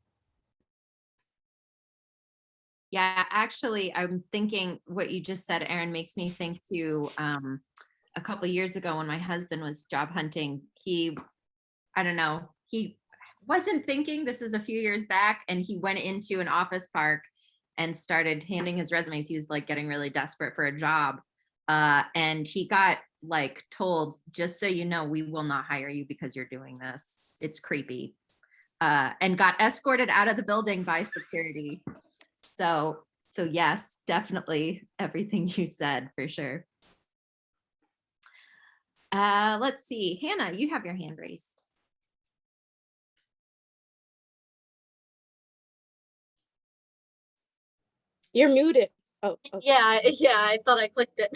Yeah, actually, I'm thinking what you just said, Aaron, makes me think to a couple of years ago when my husband was job hunting. I don't know, he wasn't thinking, this is a few years back, and he went into an office park and started handing his resumes. He was like getting really desperate for a job. And he got like told, just so you know, we will not hire you because you're doing this. It's creepy. And got escorted out of the building by security. So yes, definitely everything you said for sure. Let's see, Hannah, you have your hand raised. You're muted. Oh, okay. Yeah, I thought I clicked it.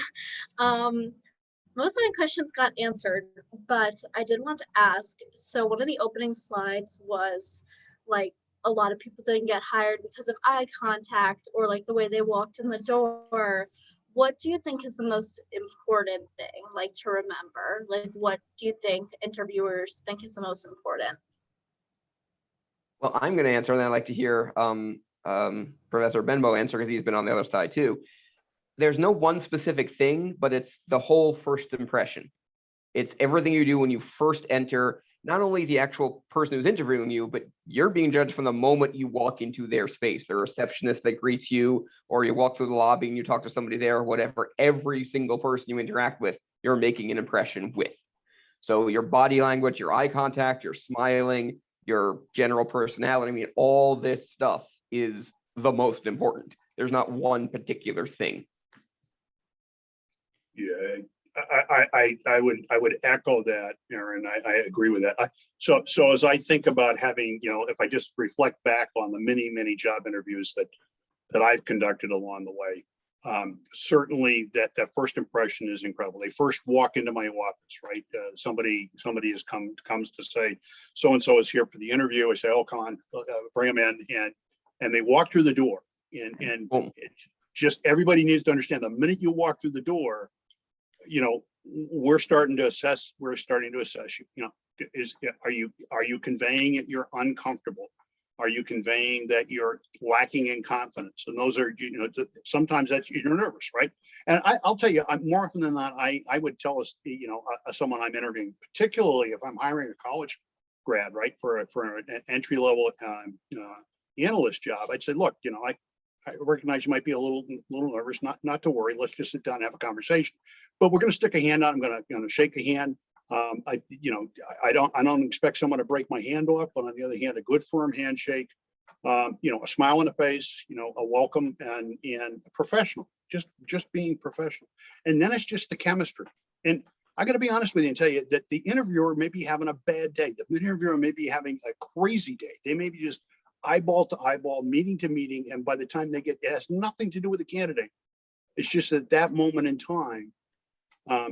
Most of my questions got answered, but I did want to ask, so one of the opening slides was like a lot of people didn't get hired because of eye contact or like the way they walked in the door. What do you think is the most important thing, like to remember? Like, what do you think interviewers think is the most important? Well, I'm going to answer, and I'd like to hear Professor Benbow answer because he's been on the other side too. There's no one specific thing, but it's the whole first impression. It's everything you do when you first enter, not only the actual person who's interviewing you, but you're being judged from the moment you walk into their space, the receptionist that greets you, or you walk through the lobby and you talk to somebody there or whatever. Every single person you interact with, you're making an impression with. So your body language, your eye contact, your smiling, your general personality, I mean, all this stuff is the most important. There's not one particular thing. Yeah, I would echo that, Aaron. I agree with that. So as I think about having, if I just reflect back on the many job interviews that I've conducted along the way, certainly that first impression is incredible. They first walk into my office, right? Somebody comes to say, so and so is here for the interview. I say, oh, come on, bring them in, and they walk through the door, and it's just everybody needs to understand the minute you walk through the door, we're starting to assess you. Are you conveying that you're uncomfortable? Are you conveying that you're lacking in confidence? And those are, sometimes that's, you're nervous, right? And I'll tell you, more often than not, I would tell us, someone I'm interviewing, particularly if I'm hiring a college grad, right, for an entry level analyst job, I'd say, look, I recognize you might be a little nervous, not to worry. Let's just sit down and have a conversation. But we're going to stick a hand out. I'm going to shake a hand. I don't expect someone to break my hand off, but on the other hand, a good firm handshake, a smile on the face, a welcome and professional, just being professional. And then it's just the chemistry. And I got to be honest with you and tell you that the interviewer may be having a bad day. The interviewer may be having a crazy day. They may be just eyeball to eyeball, meeting to meeting, and by the time it has nothing to do with the candidate. It's just at that moment in time,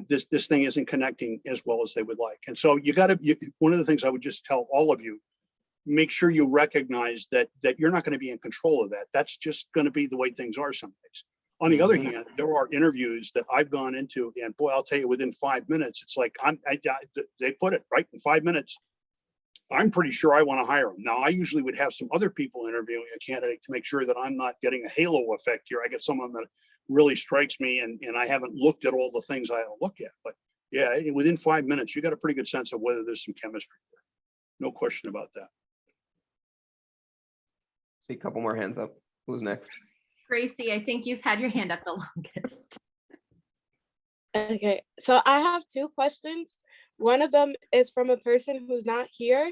this thing isn't connecting as well as they would like. And so one of the things I would just tell all of you, make sure you recognize that you're not going to be in control of that. That's just going to be the way things are some days. On the other hand, there are interviews that I've gone into, and boy, I'll tell you, within 5 minutes, it's like they put it right in 5 minutes. I'm pretty sure I want to hire them. Now, I usually would have some other people interviewing a candidate to make sure that I'm not getting a halo effect here. I get someone that really strikes me and I haven't looked at all the things I look at. But yeah, within 5 minutes, you got a pretty good sense of whether there's some chemistry there. No question about that. See a couple more hands up. Who's next? Gracie, I think you've had your hand up the longest. Okay, so I have two questions. One of them is from a person who's not here.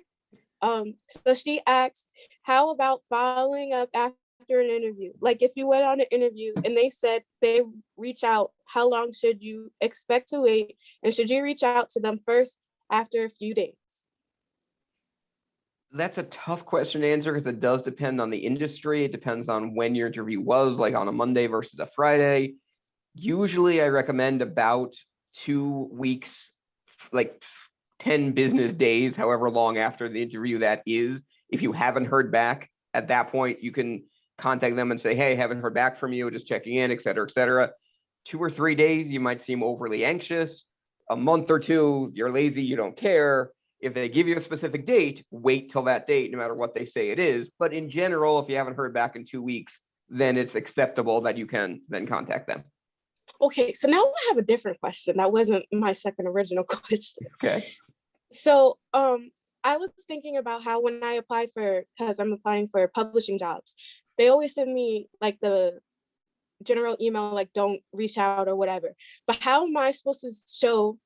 So she asked, how about following up after an interview? Like if you went on an interview and they said they reach out, how long should you expect to wait? And should you reach out to them first after a few days? That's a tough question to answer because it does depend on the industry. It depends on when your interview was, like on a Monday versus a Friday. Usually I recommend about 2 weeks, like 10 business days, however long after the interview that is. If you haven't heard back at that point, you can contact them and say, hey, haven't heard back from you, just checking in, et cetera, et cetera. 2 or 3 days, you might seem overly anxious. A month or two, you're lazy, you don't care. If they give you a specific date, wait till that date, no matter what they say it is. But in general, if you haven't heard back in 2 weeks, then it's acceptable that you can then contact them. Okay, so now I have a different question. That wasn't my second original question. Okay. So I was thinking about how when I applied for, because I'm applying for publishing jobs, they always send me like the general email, like don't reach out or whatever. But how am I supposed to show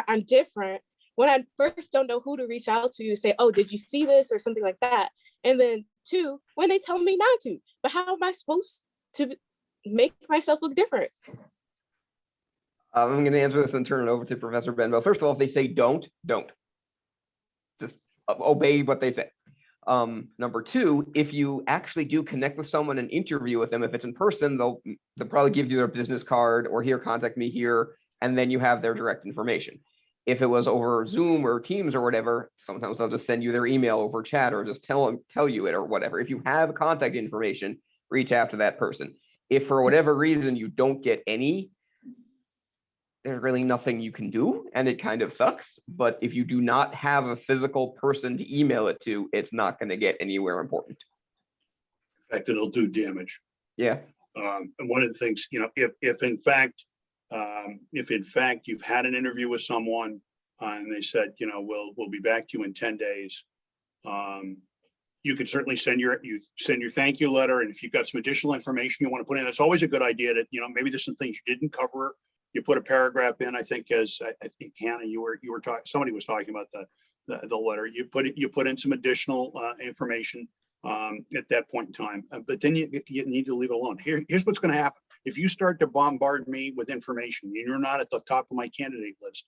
I'm different when I first don't know who to reach out to say, oh, did you see this or something like that? And then 2, when they tell me not to, but how am I supposed to make myself look different? I'm going to answer this and turn it over to Professor Benbow. First of all, if they say don't. Just obey what they say. Number 2, if you actually do connect with someone and interview with them, if it's in person, they'll probably give you their business card or here, contact me here, and then you have their direct information. If it was over Zoom or Teams or whatever, sometimes they'll just send you their email over chat or just tell you it or whatever. If you have contact information, reach out to that person. If for whatever reason you don't get any, there's really nothing you can do, and it kind of sucks. But if you do not have a physical person to email it to, it's not going to get anywhere important. In fact, it'll do damage. Yeah. And one of the things, if in fact you've had an interview with someone and they said, we'll be back to you in 10 days, you could certainly send your thank you letter. And if you've got some additional information you want to put in, that's always a good idea to, maybe there's some things you didn't cover. You put a paragraph in, I think, as I think Hannah, you were talking, somebody was talking about the letter. You put in some additional information at that point in time, but then you need to leave it alone. Here's what's going to happen. If you start to bombard me with information and you're not at the top of my candidate list,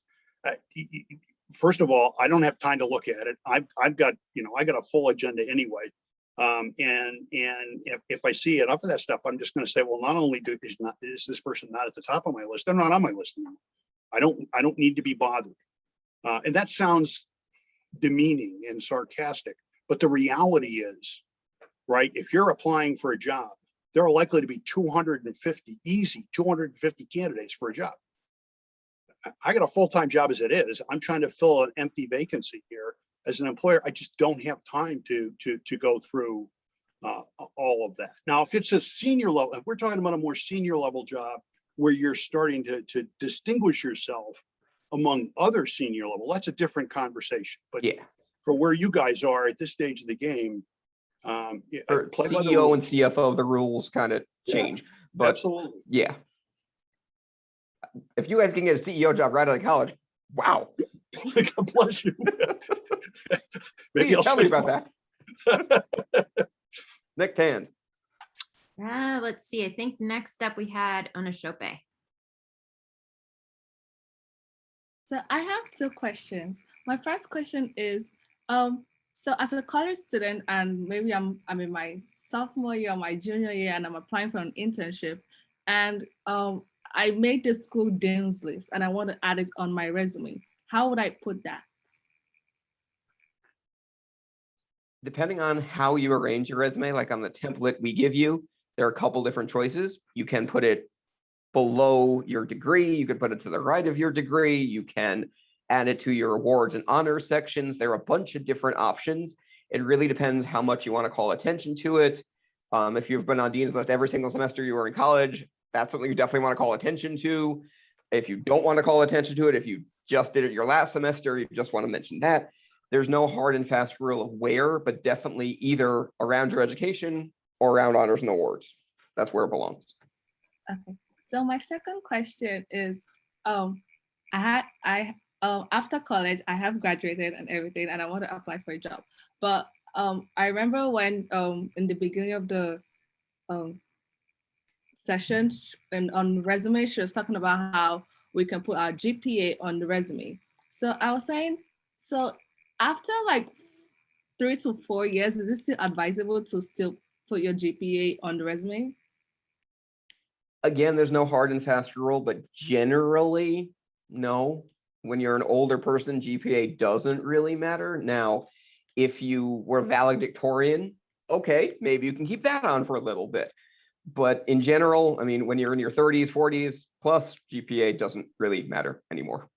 first of all, I don't have time to look at it. I've got a full agenda anyway. And if I see enough of that stuff, I'm just going to say, well, not only is this person not at the top of my list, they're not on my list anymore. I don't need to be bothered. And that sounds demeaning and sarcastic, but the reality is, right, if you're applying for a job, there are likely to be 250 candidates for a job. I got a full-time job as it is. I'm trying to fill an empty vacancy here. As an employer, I just don't have time to go through all of that. Now, if it's a senior level, if we're talking about a more senior level job where you're starting to distinguish yourself among other senior level, that's a different conversation. But yeah, for where you guys are at this stage of the game, for CEO and CFO, the rules kind of change. But absolutely, yeah. If you guys can get a CEO job right out of college, wow. God bless you. Maybe tell me about that. Next hand. Let's see. I think next up we had Onoshope. So I have 2 questions. My first question is, so as a college student, and maybe I'm in my sophomore year or my junior year, and I'm applying for an internship, and I made the school dean's list, and I want to add it on my resume. How would I put that? Depending on how you arrange your resume, like on the template we give you, there are a couple different choices. You can put it below your degree. You can put it to the right of your degree. You can add it to your awards and honors sections. There are a bunch of different options. It really depends how much you want to call attention to it. If you've been on Dean's List every single semester you were in college, that's something you definitely want to call attention to. If you don't want to call attention to it, if you just did it your last semester, you just want to mention that. There's no hard and fast rule of where, but definitely either around your education or around honors and awards. That's where it belongs. Okay. So my second question is, I after college, I have graduated and everything, and I want to apply for a job. But I remember when in the beginning of the session and on resume, she was talking about how we can put our GPA on the resume. So I was saying, so after like 3 to 4 years, is it still advisable to still put your GPA on the resume? Again, there's no hard and fast rule, but generally, no. When you're an older person, GPA doesn't really matter. Now, if you were valedictorian, okay, maybe you can keep that on for a little bit. But in general, I mean, when you're in your 30s, 40s plus, GPA doesn't really matter anymore.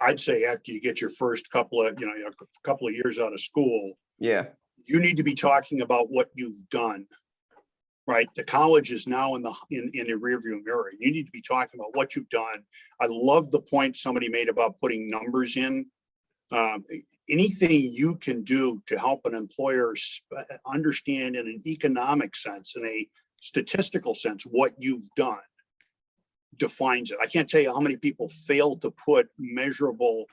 I'd say after you get your first couple of years out of school, Yeah, you need to be talking about what you've done. Right, the college is now in the rearview mirror. You need to be talking about what you've done. I love the point somebody made about putting numbers in. Anything you can do to help an employer understand in an economic sense, in a statistical sense, what you've done defines it. I can't tell you how many people fail to put measurable,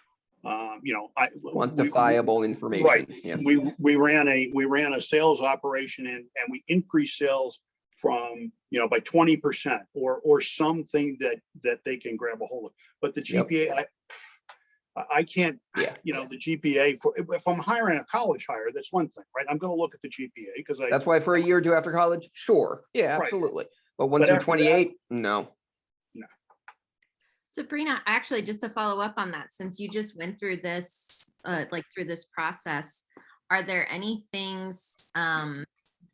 quantifiable information. Right. Yeah. We ran a sales operation and we increased sales from, by 20% or something that they can grab a hold of. But the GPA, I can't, Yeah. The GPA if I'm hiring a college hire, that's one thing, right? I'm going to look at the GPA because That's why for a year or two after college, sure. Yeah, Right. absolutely. But once But you're after 28, no. Sabrina, actually, just to follow up on that, since you just went through this, through this process, are there any things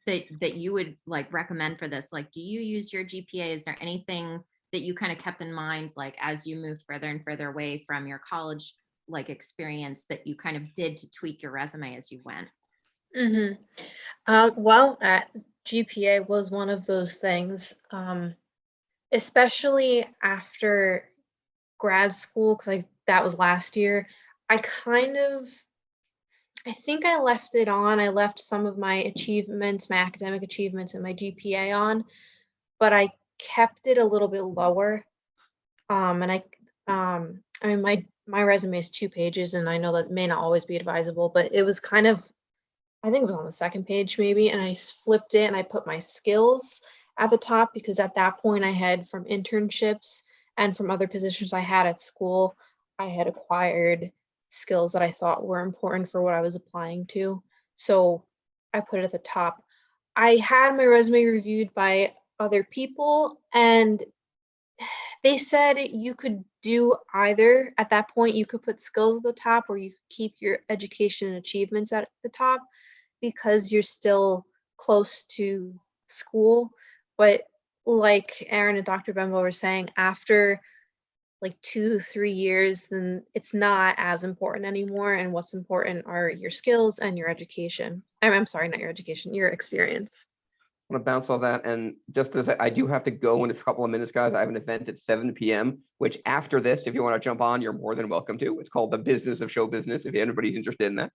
that you would recommend for this? Like, do you use your GPA? Is there anything that you kind of kept in mind, like as you moved further and further away from your college experience, that you kind of did to tweak your resume as you went? GPA was one of those things, especially after grad school, because that was last year. I think I left it on. I left some of my achievements, my academic achievements and my GPA on, but I kept it a little bit lower. My resume is 2 pages, and I know that may not always be advisable, but it was I think it was on the second page maybe, and I flipped it and I put my skills at the top, because at that point I had, from internships and from other positions I had at school, I had acquired skills that I thought were important for what I was applying to. So I put it at the top. I had my resume reviewed by other people, and they said you could do either. At that point, you could put skills at the top, or you could keep your education and achievements at the top, because you're still close to school. But like Aaron and Dr. Bembo were saying, after 2-3 years, then it's not as important anymore. And what's important are your skills and your education. I'm sorry, not your education, your experience. I'm gonna bounce off that, and just as I do have to go in a couple of minutes, guys, I have an event at 7 p.m., which after this, if you want to jump on, you're more than welcome to. It's called The Business of Show Business, if anybody's interested in that.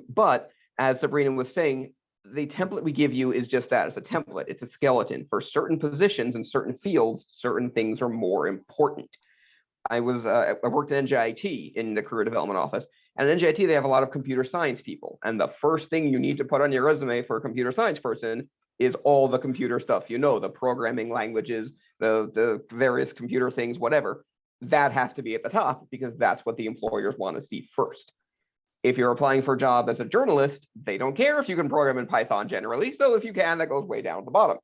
But as Sabrina was saying, the template we give you is just that. It's a template. It's a skeleton. For certain positions in certain fields, certain things are more important. I worked at NJIT in the career development office, and at NJIT, they have a lot of computer science people. And the first thing you need to put on your resume for a computer science person is all the computer stuff, the programming languages, the various computer things, whatever. That has to be at the top, because that's what the employers want to see first. If you're applying for a job as a journalist, they don't care if you can program in Python generally. So if you can, that goes way down at the bottom.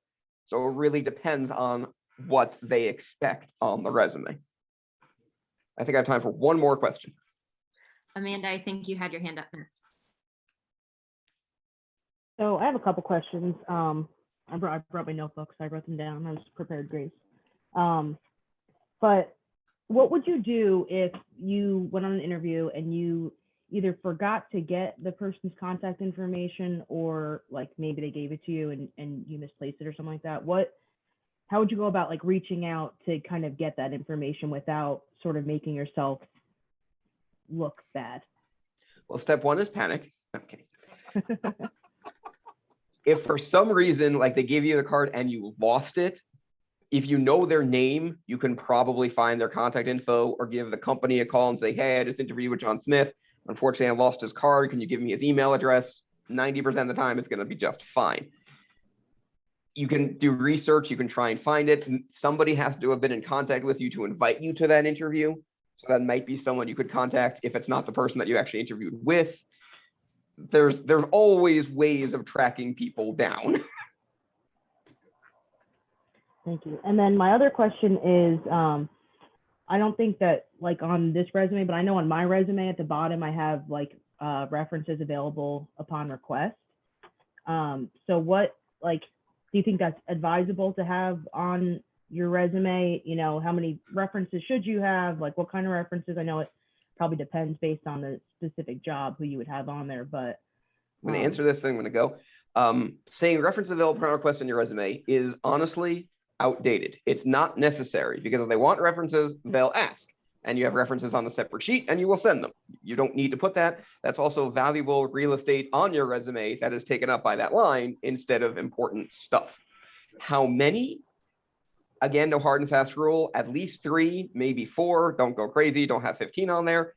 So it really depends on what they expect on the resume. I think I have time for one more question. Amanda, I think you had your hand up next. So I have a couple questions. I brought my notebooks. I wrote them down. I was prepared, Grace. But what would you do if you went on an interview and you either forgot to get the person's contact information, or maybe they gave it to you and you misplaced it or something like that? How would you go about reaching out to kind of get that information without sort of making yourself look bad? Well, step one is panic. Okay. If for some reason, they gave you the card and you lost it, If you know their name, you can probably find their contact info or give the company a call and say, hey, I just interviewed with John Smith. Unfortunately, I lost his card. Can you give me his email address? 90% of the time, it's going to be just fine. You can do research. You can try and find it. Somebody has to have been in contact with you to invite you to that interview. So that might be someone you could contact if it's not the person that you actually interviewed with. There's always ways of tracking people down. Thank you. And then my other question is, I don't think that like on this resume, but I know on my resume at the bottom, I have like references available upon request. So what, like, do you think that's advisable to have on your resume? You know, how many references should you have? Like what kind of references? I know it probably depends based on the specific job who you would have on there, but. I'm going to answer this thing. I'm going to go. Saying reference available upon request on your resume is honestly outdated. It's not necessary because if they want references, they'll ask. And you have references on a separate sheet and you will send them. You don't need to put that. That's also valuable real estate on your resume that is taken up by that line instead of important stuff. How many? Again, no hard and fast rule, at least 3, maybe 4. Don't go crazy. Don't have 15 on there.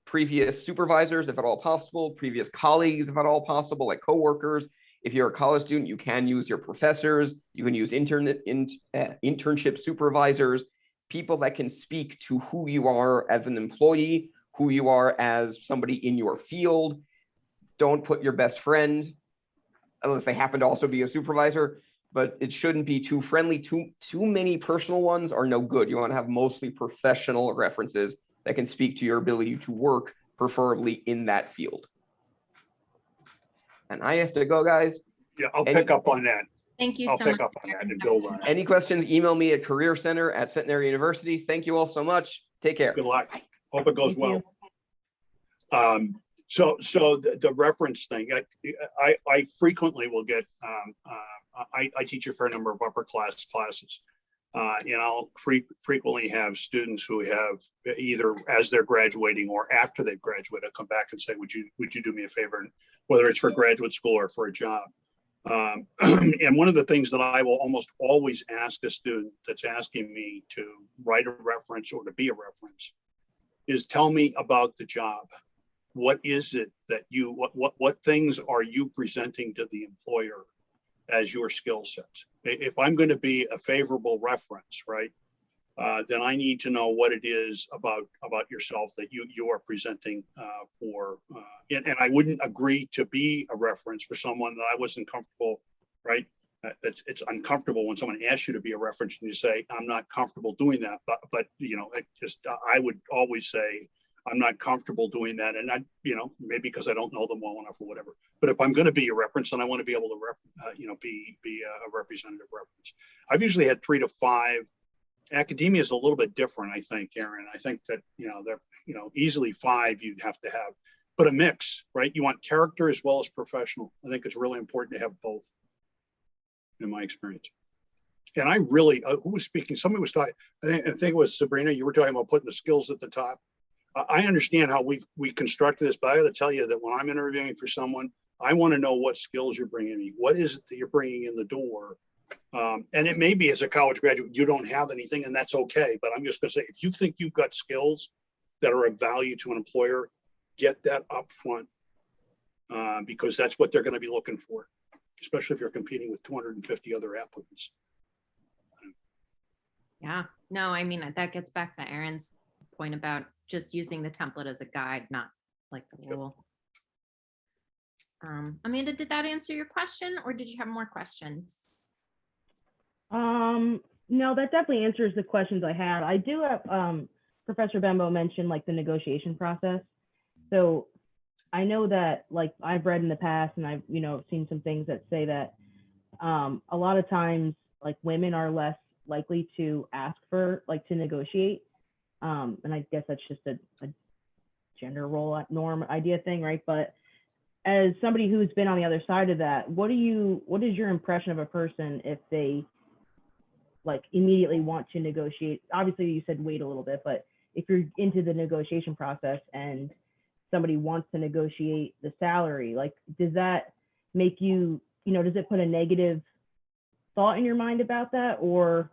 Previous supervisors, if at all possible, previous colleagues, if at all possible, like coworkers. If you're a college student, you can use your professors. You can use internship supervisors, people that can speak to who you are as an employee, who you are as somebody in your field. Don't put your best friend, unless they happen to also be a supervisor, but it shouldn't be too friendly. Too many personal ones are no good. You want to have mostly professional references that can speak to your ability to work, preferably in that field. And I have to go, guys. Yeah, I'll pick up on that. Thank you I'll so pick much. up on that and build on it. Any questions, email me at careercenter@Centenary University. Thank you all so much. Take care. Good luck. Hope it goes Thank well. So the reference thing, I frequently will get, I teach a fair number of upper class classes. And I'll frequently have students who have either as they're graduating or after they've graduated, come back and say, would you do me a favor? And whether it's for graduate school or for a job. And one of the things that I will almost always ask a student that's asking me to write a reference or to be a reference is tell me about the job. What is it that what things are you presenting to the employer as your skill sets? If I'm going to be a favorable reference, right, then I need to know what it is about yourself that you are presenting and I wouldn't agree to be a reference for someone that I wasn't comfortable, right? It's uncomfortable when someone asks you to be a reference and you say, I'm not comfortable doing that. But you know, I would always say, I'm not comfortable doing that. And maybe because I don't know them well enough or whatever. But if I'm going to be a reference, then I want to be able to, be a representative reference. I've usually had 3 to 5. Academia is a little bit different, I think, Aaron. I think that, easily 5 you'd have to have, but a mix, right? You want character as well as professional. I think it's really important to have both, in my experience. And I really, who was speaking? Somebody was talking, I think it was Sabrina, you were talking about putting the skills at the top. I understand how we constructed this, but I got to tell you that when I'm interviewing for someone, I want to know what skills you're bringing me. What is it that you're bringing in the door? And it may be as a college graduate, you don't have anything, and that's okay. But I'm just going to say, if you think you've got skills that are of value to an employer, get that up front because that's what they're going to be looking for, especially if you're competing with 250 other applicants. Yeah, no, I mean, that gets back to Aaron's point about just using the template as a guide, not like the rule. Amanda, did that answer your question or did you have more questions? No, that definitely answers the questions I had. I do have, Professor Bembo mentioned like the negotiation process. So I know that like I've read in the past and I've, seen some things that say that a lot of times like women are less likely to ask for like to negotiate. And I guess that's just a gender role norm idea thing, right? But as somebody who's been on the other side of that, what is your impression of a person if they like immediately want to negotiate? Obviously you said wait a little bit, but if you're into the negotiation process and somebody wants to negotiate the salary, like does that make you, does it put a negative thought in your mind about that, or?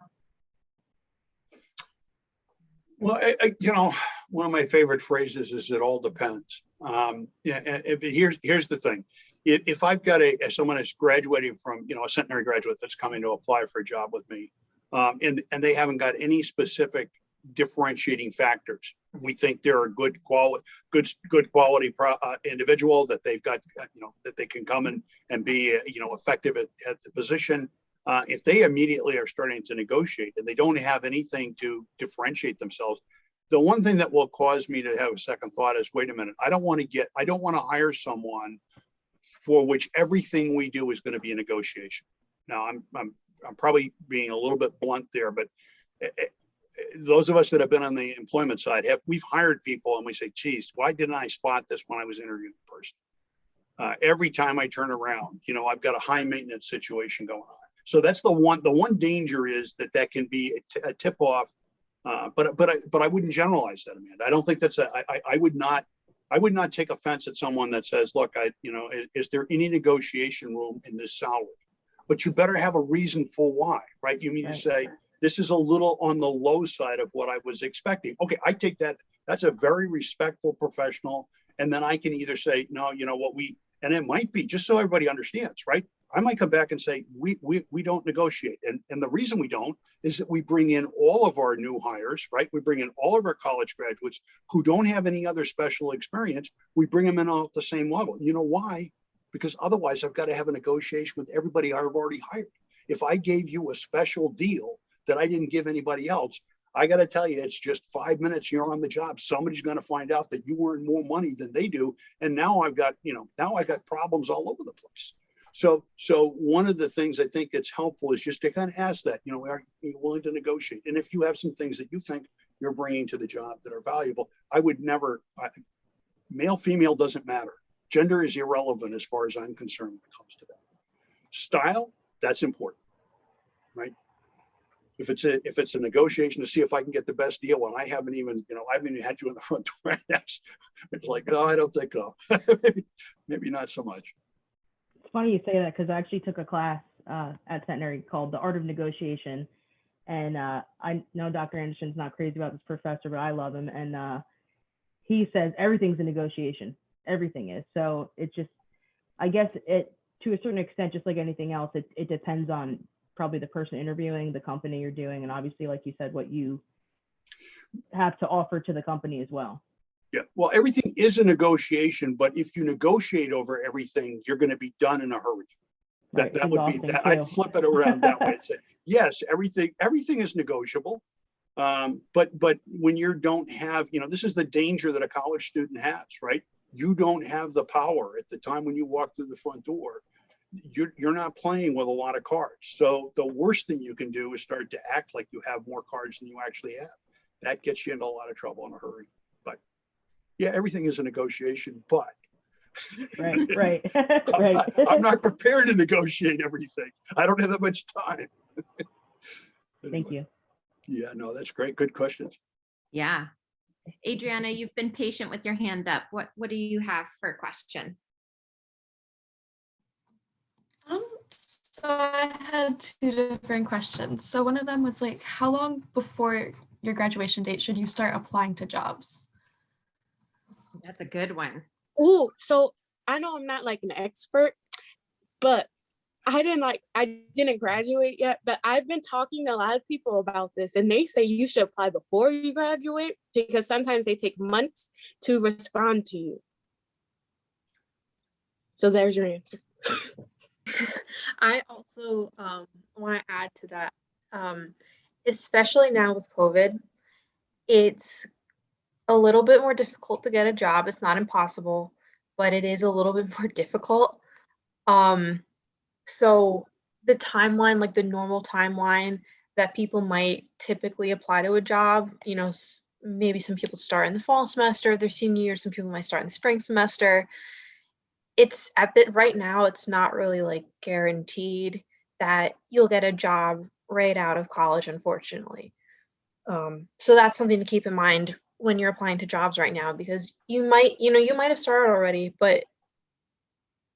Well, you know, one of my favorite phrases is "it all depends." Yeah, and here's the thing: if I've got someone that's graduating from, you know, a centenary graduate that's coming to apply for a job with me, and they haven't got any specific differentiating factors, we think they're a good quality individual, that they've got, you know, that they can come and be, you know, effective at the position. If they immediately are starting to negotiate and they don't have anything to differentiate themselves, the one thing that will cause me to have a second thought is, wait a minute, I don't want to hire someone for which everything we do is going to be a negotiation. Now, I'm probably being a little bit blunt there, but those of us that have been on the employment side, we've hired people and we say, geez, why didn't I spot this when I was interviewing the person? Every time I turn around, you know, I've got a high maintenance situation going on. So that's the one danger, is that can be a tip off. But I wouldn't generalize that, Amanda. I don't think that's I would not take offense at someone that says, look, is there any negotiation room in this salary? But you better have a reason for why, right? You mean to say, this is a little on the low side of what I was expecting. Okay, I take that. That's a very respectful professional. And then I can either say, no, you know what, and it might be, just so everybody understands, right? I might come back and say, we don't negotiate. And the reason we don't is that we bring in all of our new hires, right? We bring in all of our college graduates who don't have any other special experience. We bring them in all at the same level. You know why? Because otherwise I've got to have a negotiation with everybody I've already hired. If I gave you a special deal that I didn't give anybody else, I got to tell you, it's just 5 minutes, you're on the job. Somebody's going to find out that you earn more money than they do. And now I've got problems all over the place. So one of the things I think it's helpful is just to kind of ask that, you know, are you willing to negotiate? And if you have some things that you think you're bringing to the job that are valuable, I would never, male, female doesn't matter. Gender is irrelevant as far as I'm concerned when it comes to that. Style, that's important, right? If it's a negotiation to see if I can get the best deal, and I haven't even had you in the front door, it's like, no, I don't think so. maybe not so much. It's funny you say that, because I actually took a class at Centenary called The Art of Negotiation. And I know Dr. Anderson's not crazy about this professor, but I love him. And he says everything's a negotiation. Everything is. So it just, I guess it, to a certain extent, just like anything else, it depends on probably the person interviewing, the company you're doing, and obviously, like you said, what you have to offer to the company as well. Yeah, well, everything is a negotiation, but if you negotiate over everything, you're going to be done in a hurry. That would be that. I'd flip it around that way and say, yes, everything is negotiable. But when you don't have, you know, this is the danger that a college student has, right? You don't have the power at the time when you walk through the front door. You're not playing with a lot of cards. So the worst thing you can do is start to act like you have more cards than you actually have. That gets you into a lot of trouble in a hurry. But yeah, everything is a negotiation, but right. I'm not prepared to negotiate everything. I don't have that much time. Thank you. Yeah, no, that's great. Good questions. Yeah. Adriana, you've been patient with your hand up. What do you have for a question? So I had two different questions. So one of them was like, how long before your graduation date should you start applying to jobs? That's a good one. Oh, so I know I'm not like an expert, but I didn't graduate yet, but I've been talking to a lot of people about this, and they say you should apply before you graduate because sometimes they take months to respond to you. So there's your answer. I also want to add to that, especially now with COVID, it's a little bit more difficult to get a job. It's not impossible, but it is a little bit more difficult. So the timeline, like the normal timeline that people might typically apply to a job, you know, maybe some people start in the fall semester, their senior year, some people might start in the spring semester. It's right now, it's not really like guaranteed that you'll get a job right out of college, unfortunately. So that's something to keep in mind when you're applying to jobs right now, because you might have started already, but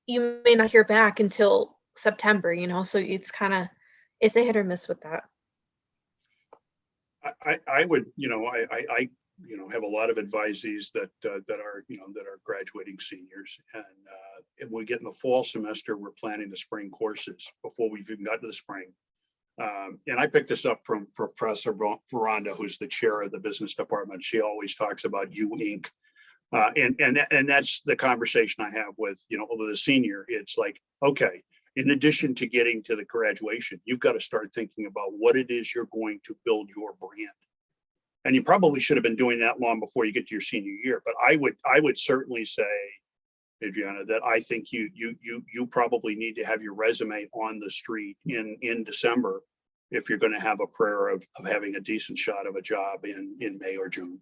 you may not hear back until September, you know, so it's kind of, It's a hit or miss with that. I would, have a lot of advisees that are graduating seniors, and we get in the fall semester, we're planning the spring courses before we've even got to the spring. And I picked this up from Professor Veranda, who's the chair of the business department. She always talks about U Inc. And that's the conversation I have with the senior. It's like, okay, in addition to getting to the graduation, you've got to start thinking about what it is you're going to build your brand. And you probably should have been doing that long before you get to your senior year. But I would certainly say, Adriana, that I think you probably need to have your resume on the street in December if you're going to have a prayer of having a decent shot of a job in May or June.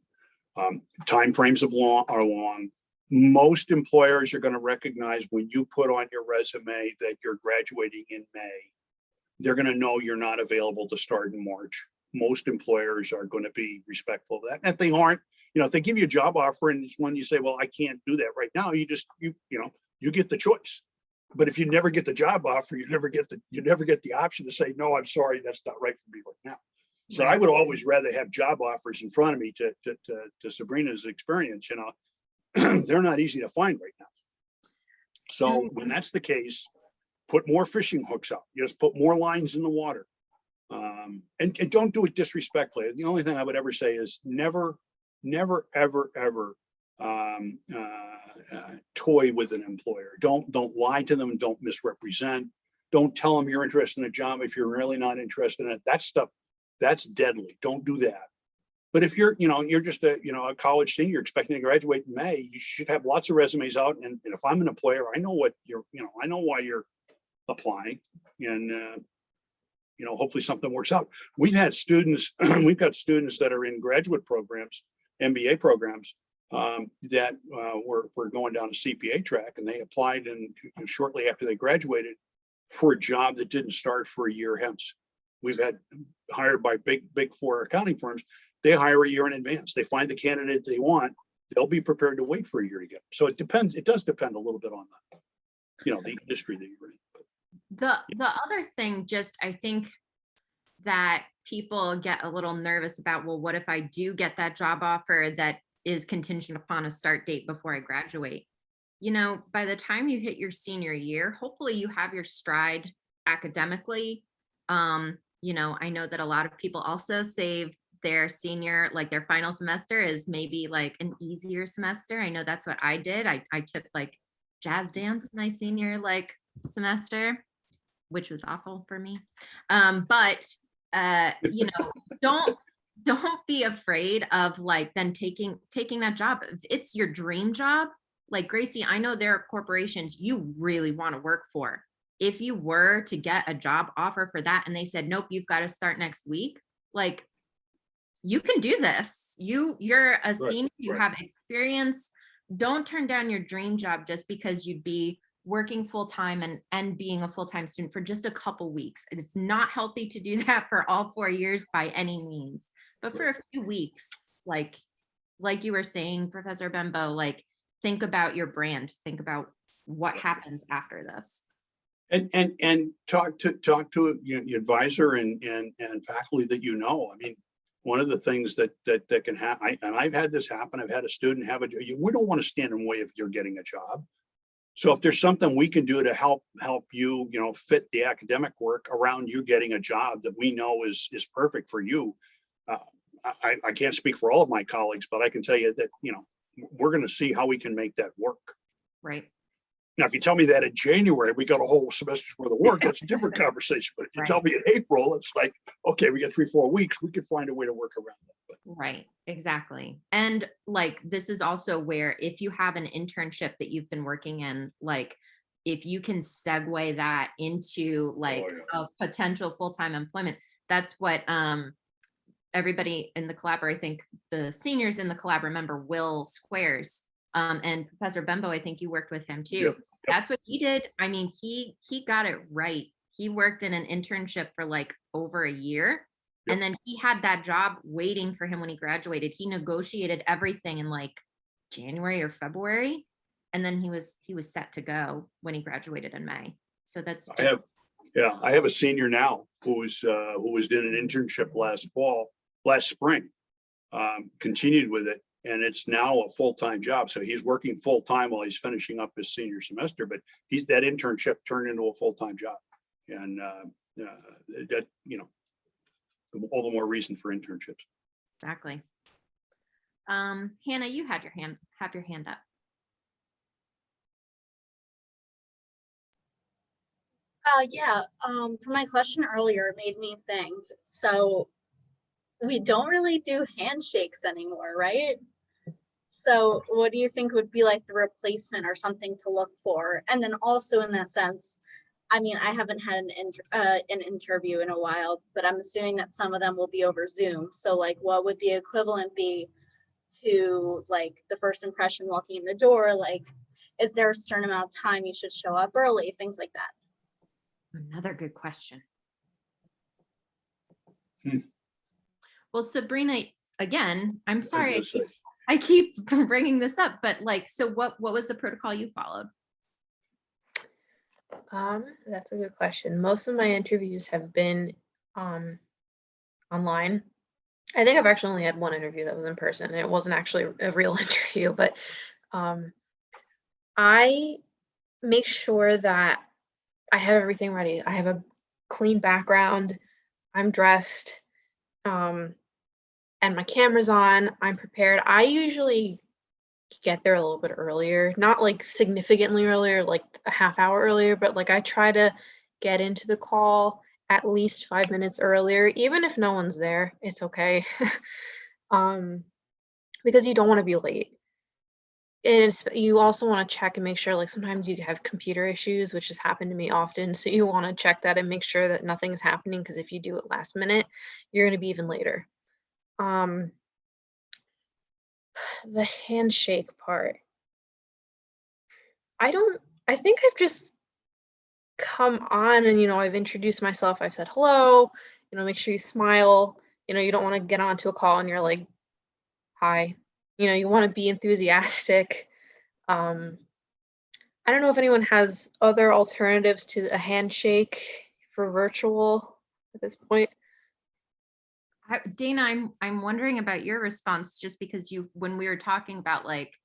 Timeframes are long. Most employers are going to recognize when you put on your resume that you're graduating in May, they're going to know you're not available to start in March. Most employers are going to be respectful of that. And if they aren't, if they give you a job offer and it's when you say, well, I can't do that right now, you get the choice. But if you never get the job offer, you never get the option to say, no, I'm sorry, that's not right for me right now. So I would always rather have job offers in front of me to Sabrina's experience, they're not easy to find right now. So when that's the case, put more fishing hooks out. Just put more lines in the water. And don't do it disrespectfully. The only thing I would ever say is never, ever toy with an employer. Don't lie to them. Don't misrepresent. Don't tell them you're interested in a job if you're really not interested in it. That stuff, that's deadly. Don't do that. But if you're just a college senior expecting to graduate in May, you should have lots of resumes out. And if I'm an employer, I know what I know why you're applying, and hopefully something works out. We've got students that are in graduate programs, MBA programs, that were going down a CPA track, and they applied and shortly after they graduated for a job that didn't start for a year hence. We've had hired by big four accounting firms. They hire a year in advance. They find the candidate they want. They'll be prepared to wait for a year to get. So it depends. It does depend a little bit on the industry that you're in. The other thing, I think that people get a little nervous about, well, what if I do get that job offer that is contingent upon a start date before I graduate? By the time you hit your senior year, hopefully you have your stride academically. I know that a lot of people also save their senior, like their final semester is maybe like an easier semester. I know that's what I did. I took like jazz dance my senior semester, which was awful for me. But don't be afraid of then taking that job. If it's your dream job, like Gracie, I know there are corporations you really want to work for. If you were to get a job offer for that and they said, nope, you've got to start next week, you can do this. You're a senior, you have experience. Don't turn down your dream job just because you'd be working full-time and being a full-time student for just a couple weeks. It's not healthy to do that for all 4 years by any means, but for a few weeks, like you were saying, Professor Bembo, think about your brand, think about what happens after this. And talk to your advisor and faculty that I mean, one of the things that can happen, and I've had this happen, I've had a student have we don't want to stand in the way if you're getting a job. So if there's something we can do to help you, fit the academic work around you getting a job that we know is perfect for you. I can't speak for all of my colleagues, but I can tell you that, we're going to see how we can make that work. Right. Now, if you tell me that in January, we got a whole semester's worth of work, that's a different conversation. But if you tell me in April, it's like, okay, we got 3-4 weeks, we could find a way to work around that. But. Right, exactly. And this is also where if you have an internship that you've been working in, if you can segue that into a potential full-time employment, that's what everybody in the Collabor, I think the seniors in the Collabor, remember Will Squares, and Professor Bembo, I think you worked with him too. Yep. That's what he did. I mean, he got it right. He worked in an internship for over a year. Yep. And then he had that job waiting for him when he graduated. He negotiated everything in January or February. And then he was set to go when he graduated in May. So that's just Yeah, I have a senior now who was in an internship last spring, continued with it, and it's now a full-time job. So he's working full-time while he's finishing up his senior semester, but that internship turned into a full-time job. And that, all the more reason for internships. Exactly. Hannah, you had your hand up. Yeah, for my question earlier, it made me think, so we don't really do handshakes anymore, right? So what do you think would be like the replacement or something to look for? And then also in that sense, I mean, I haven't had an interview in a while, but I'm assuming that some of them will be over Zoom. So like, what would the equivalent be to like the first impression walking in the door? Like, is there a certain amount of time you should show up early? Things like that. Another good question. Hmm. Well, Sabrina, again, I'm sorry, gonna say. I keep bringing this up, but like, so what was the protocol you followed? That's a good question. Most of my interviews have been online. I think I've actually only had one interview that was in person, and it wasn't actually a real interview, but I make sure that I have everything ready. I have a clean background, I'm dressed, and my camera's on, I'm prepared. I usually get there a little bit earlier, not like significantly earlier, like a half hour earlier, but like I try to get into the call at least 5 minutes earlier, even if no one's there, it's okay. Because you don't want to be late. You also want to check and make sure, like sometimes you have computer issues, which has happened to me often. So you want to check that and make sure that nothing's happening, because if you do it last minute, you're going to be even later. The handshake part. I think I've just come on and, I've introduced myself. I've said hello, make sure you smile. You don't want to get onto a call and you're like, hi. You want to be enthusiastic. I don't know if anyone has other alternatives to a handshake for virtual at this point. Dana, I'm wondering about your response, just because when we were talking about like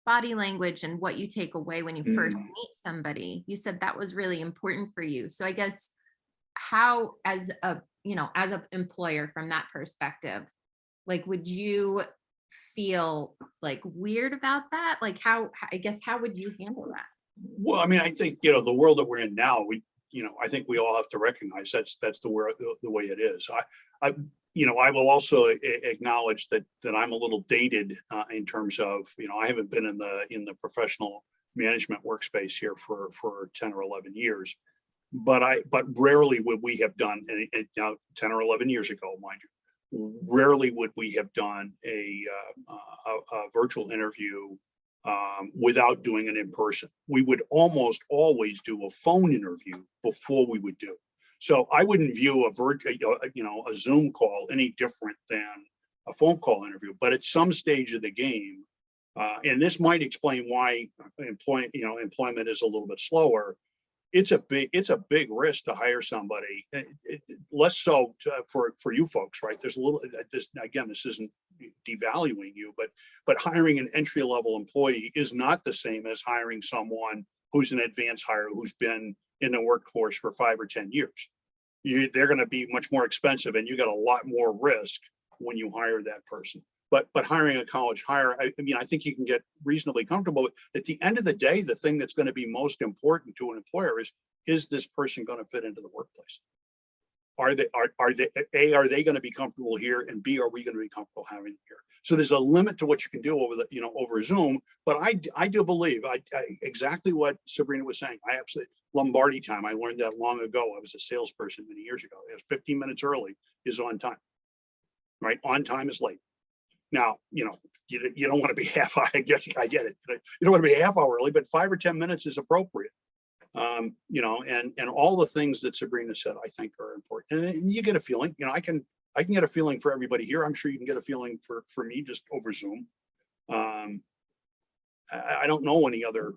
body language and what you take away when you first meet somebody, you said that was really important for you. So I guess how, as a employer from that perspective, like, would you feel like weird about that? Like how would you handle that? Well, I mean, I think, the world that we're in now, I think we all have to recognize that's the way it is. I will also acknowledge that I'm a little dated in terms of, I haven't been in the professional management workspace here for 10 or 11 years, but rarely would we have done, and now 10 or 11 years ago, mind you, rarely would we have done a virtual interview without doing it in person. We would almost always do a phone interview before we would do it. So I wouldn't view a Zoom call any different than a phone call interview. But at some stage of the game, and this might explain why employment is a little bit slower. It's a big risk to hire somebody. Less so for you folks, right? There's a little. This isn't devaluing you, but hiring an entry-level employee is not the same as hiring someone who's an advanced hire who's been in the workforce for 5 or 10 years. They're going to be much more expensive, and you got a lot more risk when you hire that person. But hiring a college hire, I think you can get reasonably comfortable with. At the end of the day, the thing that's going to be most important to an employer is this person going to fit into the workplace? Are they going to be comfortable here, and B, are we going to be comfortable having them here? So there's a limit to what you can do over Zoom. But I do believe exactly what Sabrina was saying. I absolutely, Lombardi time, I learned that long ago. I was a salesperson many years ago. It was 15 minutes early is on time, right? On time is late. Now, you don't want to be I get it. You don't want to be a half hour early, but 5 or 10 minutes is appropriate. And all the things that Sabrina said, I think are important. And you get a feeling, I can get a feeling for everybody here. I'm sure you can get a feeling for me just over Zoom. I don't know any other,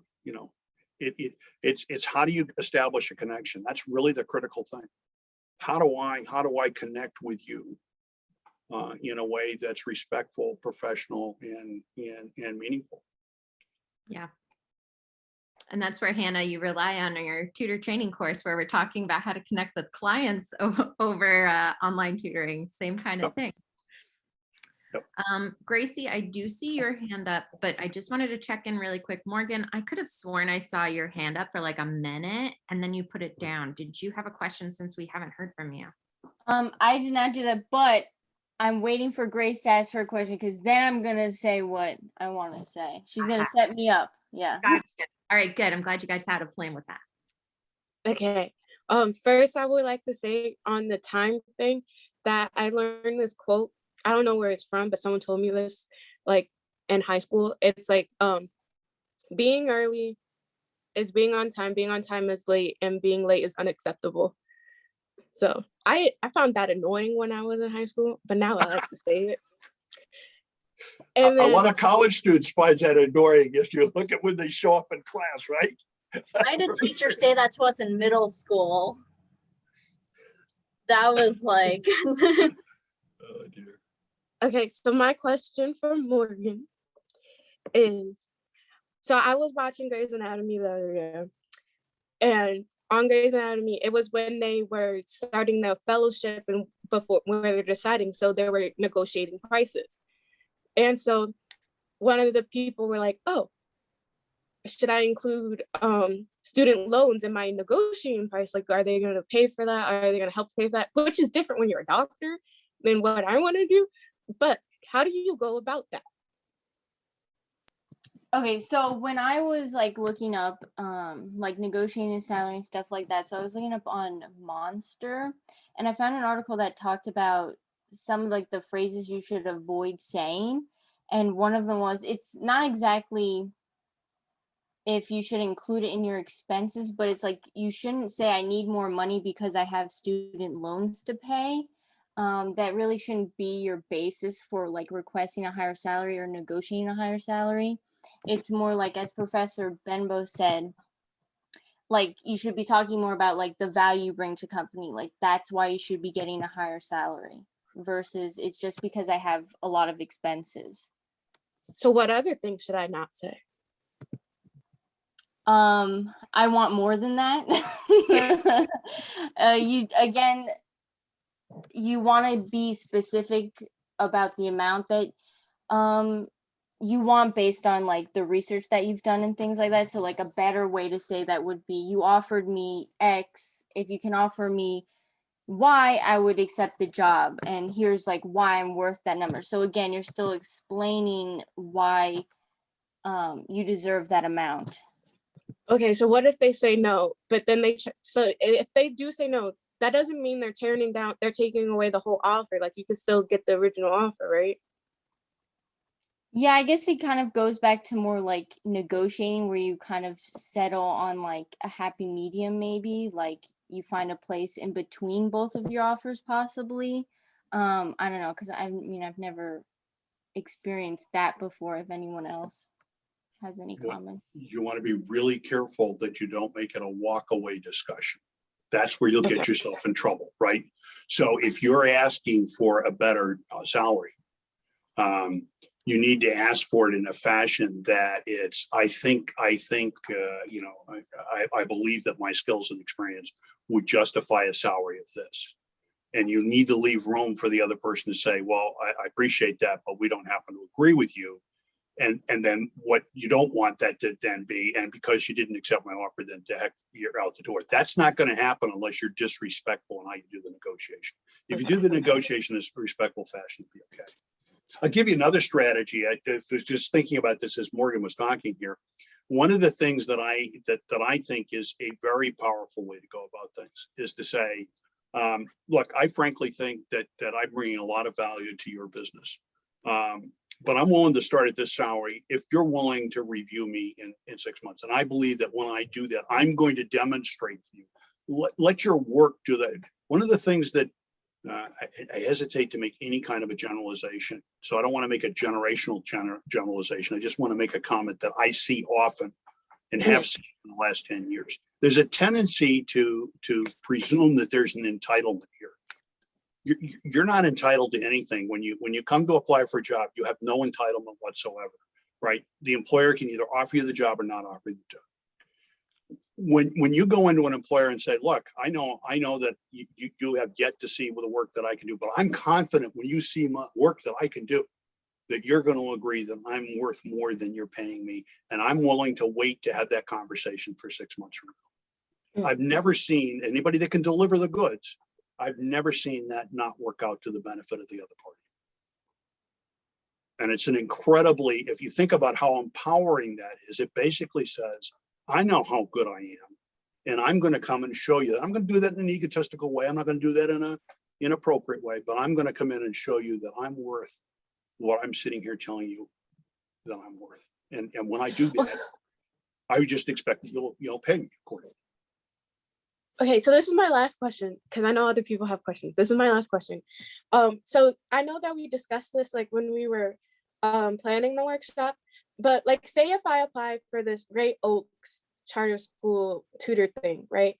It's how do you establish a connection? That's really the critical thing. How do I connect with you in a way that's respectful, professional, and meaningful? Yeah. And that's where, Hannah, you rely on your tutor training course where we're talking about how to connect with clients over online tutoring, same kind of thing. Gracie, I do see your hand up, but I just wanted to check in really quick. Morgan, I could have sworn I saw your hand up for like a minute and then you put it down. Did you have a question since we haven't heard from you? I did not do that, but I'm waiting for Grace to ask her question because then I'm gonna say what I want to say. She's gonna set me up. Yeah. Gotcha. All right, good. I'm glad you guys had a plan with that. Okay. First, I would like to say on the time thing that I learned this quote. I don't know where it's from, but someone told me this like in high school. It's like being early is being on time is late, and being late is unacceptable. So I found that annoying when I was in high school, but now I like to say it. And a lot of college students find that annoying if you look at when they show up in class, right? I had a teacher say that to us in middle school. That was like. Oh dear. Okay, so my question for Morgan is, so I was watching Grey's Anatomy the other day, and on Grey's Anatomy, it was when they were starting the fellowship and before when they were deciding, so they were negotiating prices. And so one of the people were like, oh, should I include student loans in my negotiating price? Like, are they going to pay for that? Are they going to help pay for that? Which is different when you're a doctor than what I want to do. But how do you go about that? Okay, so when I was like looking up like negotiating salary and stuff like that, so I was looking up on Monster, and I found an article that talked about some of like the phrases you should avoid saying, and one of them was, it's not exactly if you should include it in your expenses, but it's like you shouldn't say I need more money because I have student loans to pay. That really shouldn't be your basis for like requesting a higher salary or negotiating a higher salary. It's more like, as Professor Benbow said, like you should be talking more about like the value you bring to company. Like that's why you should be getting a higher salary versus it's just because I have a lot of expenses. So what other things should I not say? I want more than that. You want to be specific about the amount that you want based on like the research that you've done and things like that. So like a better way to say that would be, you offered me X, if you can offer me Y, I would accept the job, and here's like why I'm worth that number. So again, you're still explaining why you deserve that amount. Okay, so what if they say no, but then so if they do say no, that doesn't mean they're taking away the whole offer. Like you could still get the original offer, right? Yeah, I guess it kind of goes back to more like negotiating, where you kind of settle on like a happy medium, maybe like you find a place in between both of your offers possibly. I don't know, because I mean, I've never experienced that before. If anyone else has any comments. You want to be really careful that you don't make it a walk away discussion. That's where you'll get yourself in trouble, right? So if you're asking for a better salary, you need to ask for it in a fashion that it's, I believe that my skills and experience would justify a salary of this. And you need to leave room for the other person to say, well, I appreciate that, but we don't happen to agree with you. And then what you don't want that to then be, and because you didn't accept my offer, then to heck, you're out the door. That's not going to happen unless you're disrespectful in how you do the negotiation. If you do the negotiation in a respectful fashion, it'll be okay. I'll give you another strategy. I was just thinking about this as Morgan was talking here. One of the things that I think is a very powerful way to go about things is to say, look, I frankly think that I'm bringing a lot of value to your business. But I'm willing to start at this salary if you're willing to review me in 6 months. And I believe that when I do that, I'm going to demonstrate for you. Let your work do that. One of the things that I hesitate to make any kind of a generalization. So I don't want to make a generational generalization. I just want to make a comment that I see often and have seen in the last 10 years. There's a tendency to presume that there's an entitlement here. You're not entitled to anything. When you come to apply for a job, you have no entitlement whatsoever, right? The employer can either offer you the job or not offer you the job. When you go into an employer and say, look, I know that you have yet to see the work that I can do, but I'm confident when you see my work that I can do, that you're going to agree that I'm worth more than you're paying me. And I'm willing to wait to have that conversation for 6 months from now. I've never seen anybody that can deliver the goods. I've never seen that not work out to the benefit of the other party. And it's an incredibly, if you think about how empowering that is, it basically says, I know how good I am, and I'm going to come and show you that. I'm going to do that in an egotistical way. I'm not going to do that in an inappropriate way, but I'm going to come in and show you that I'm worth what I'm sitting here telling you that I'm worth. And when I do that, I would just expect that you'll pay me accordingly. Okay, so this is my last question, because I know other people have questions. This is my last question. So I know that we discussed this like when we were planning the workshop, but like say if I apply for this Great Oaks charter school tutor thing, right?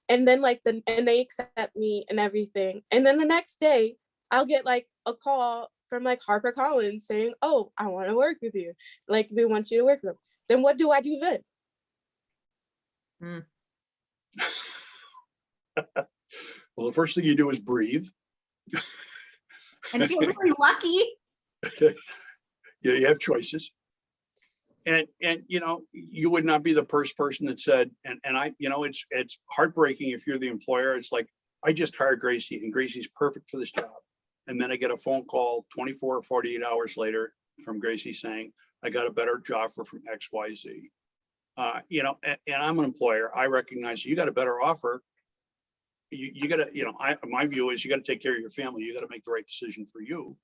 And then and they accept me and everything. And then the next day I'll get like a call from like HarperCollins saying, oh, I want to work with you. Like we want you to work with them. Then what do I do then? Well, the first thing you do is breathe. And if you're really lucky. Yeah, you have choices. And you would not be the first person that said, and I, it's heartbreaking if you're the employer. It's like, I just hired Gracie and Gracie's perfect for this job. And then I get a phone call 24 or 48 hours later from Gracie saying, I got a better job from XYZ. And I'm an employer. I recognize you got a better offer. You got to, my view is you got to take care of your family. You got to make the right decision for you.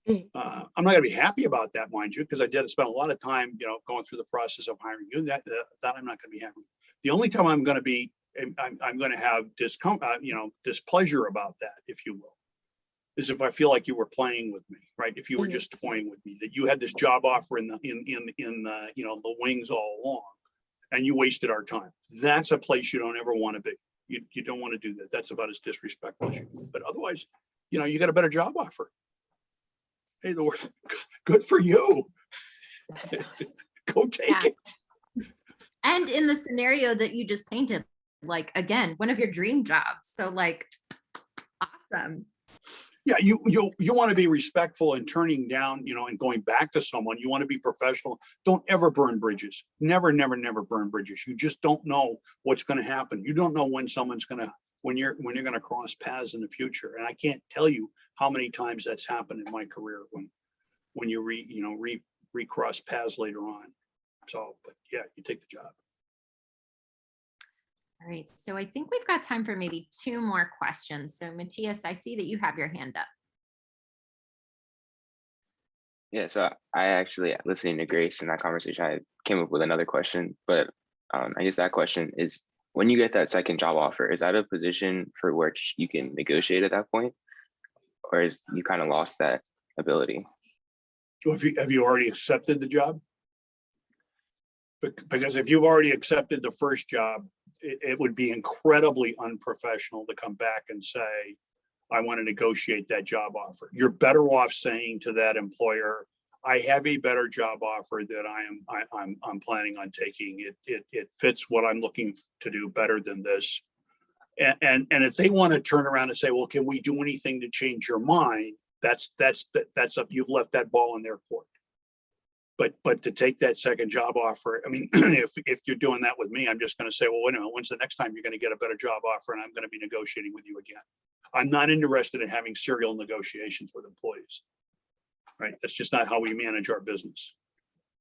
I'm not going to be happy about that, mind you, because I did spend a lot of time, going through the process of hiring you. That I'm not going to be happy. The only time I'm going to be, I'm going to have displeasure about that, if you will, is if I feel like you were playing with me, right? If you were just toying with me, that you had this job offer in the wings all along, and you wasted our time. That's a place you don't ever want to be. You don't want to do that. That's about as disrespectful as you can. But otherwise, you got a better job offer. Hey, good for you. Go take it. And in the scenario that you just painted, like, again, one of your dream jobs. So like, awesome. Yeah, you want to be respectful and turning down, and going back to someone. You want to be professional. Don't ever burn bridges. Never, never, never burn bridges. You just don't know what's going to happen. You don't know when someone's going to, when you're going to cross paths in the future. And I can't tell you how many times that's happened in my career when you recross paths later on. So, but yeah, you take the job. All right, so I think we've got time for maybe 2 more questions. So Matthias, I see that you have your hand up. Yeah, so I actually, listening to Grace in that conversation, I came up with another question, but I guess that question is, when you get that second job offer, is that a position for which you can negotiate at that point? Or is you kind of lost that ability? So have you already accepted the job? Because if you've already accepted the first job, it would be incredibly unprofessional to come back and say, I want to negotiate that job offer. You're better off saying to that employer, I have a better job offer that I'm planning on taking. It fits what I'm looking to do better than this. And if they want to turn around and say, well, can we do anything to change your mind? That's up. You've left that ball in their court. But to take that second job offer, I mean, if you're doing that with me, I'm just going to say, well, wait a minute, when's the next time you're going to get a better job offer and I'm going to be negotiating with you again? I'm not interested in having serial negotiations with employees, right? That's just not how we manage our business.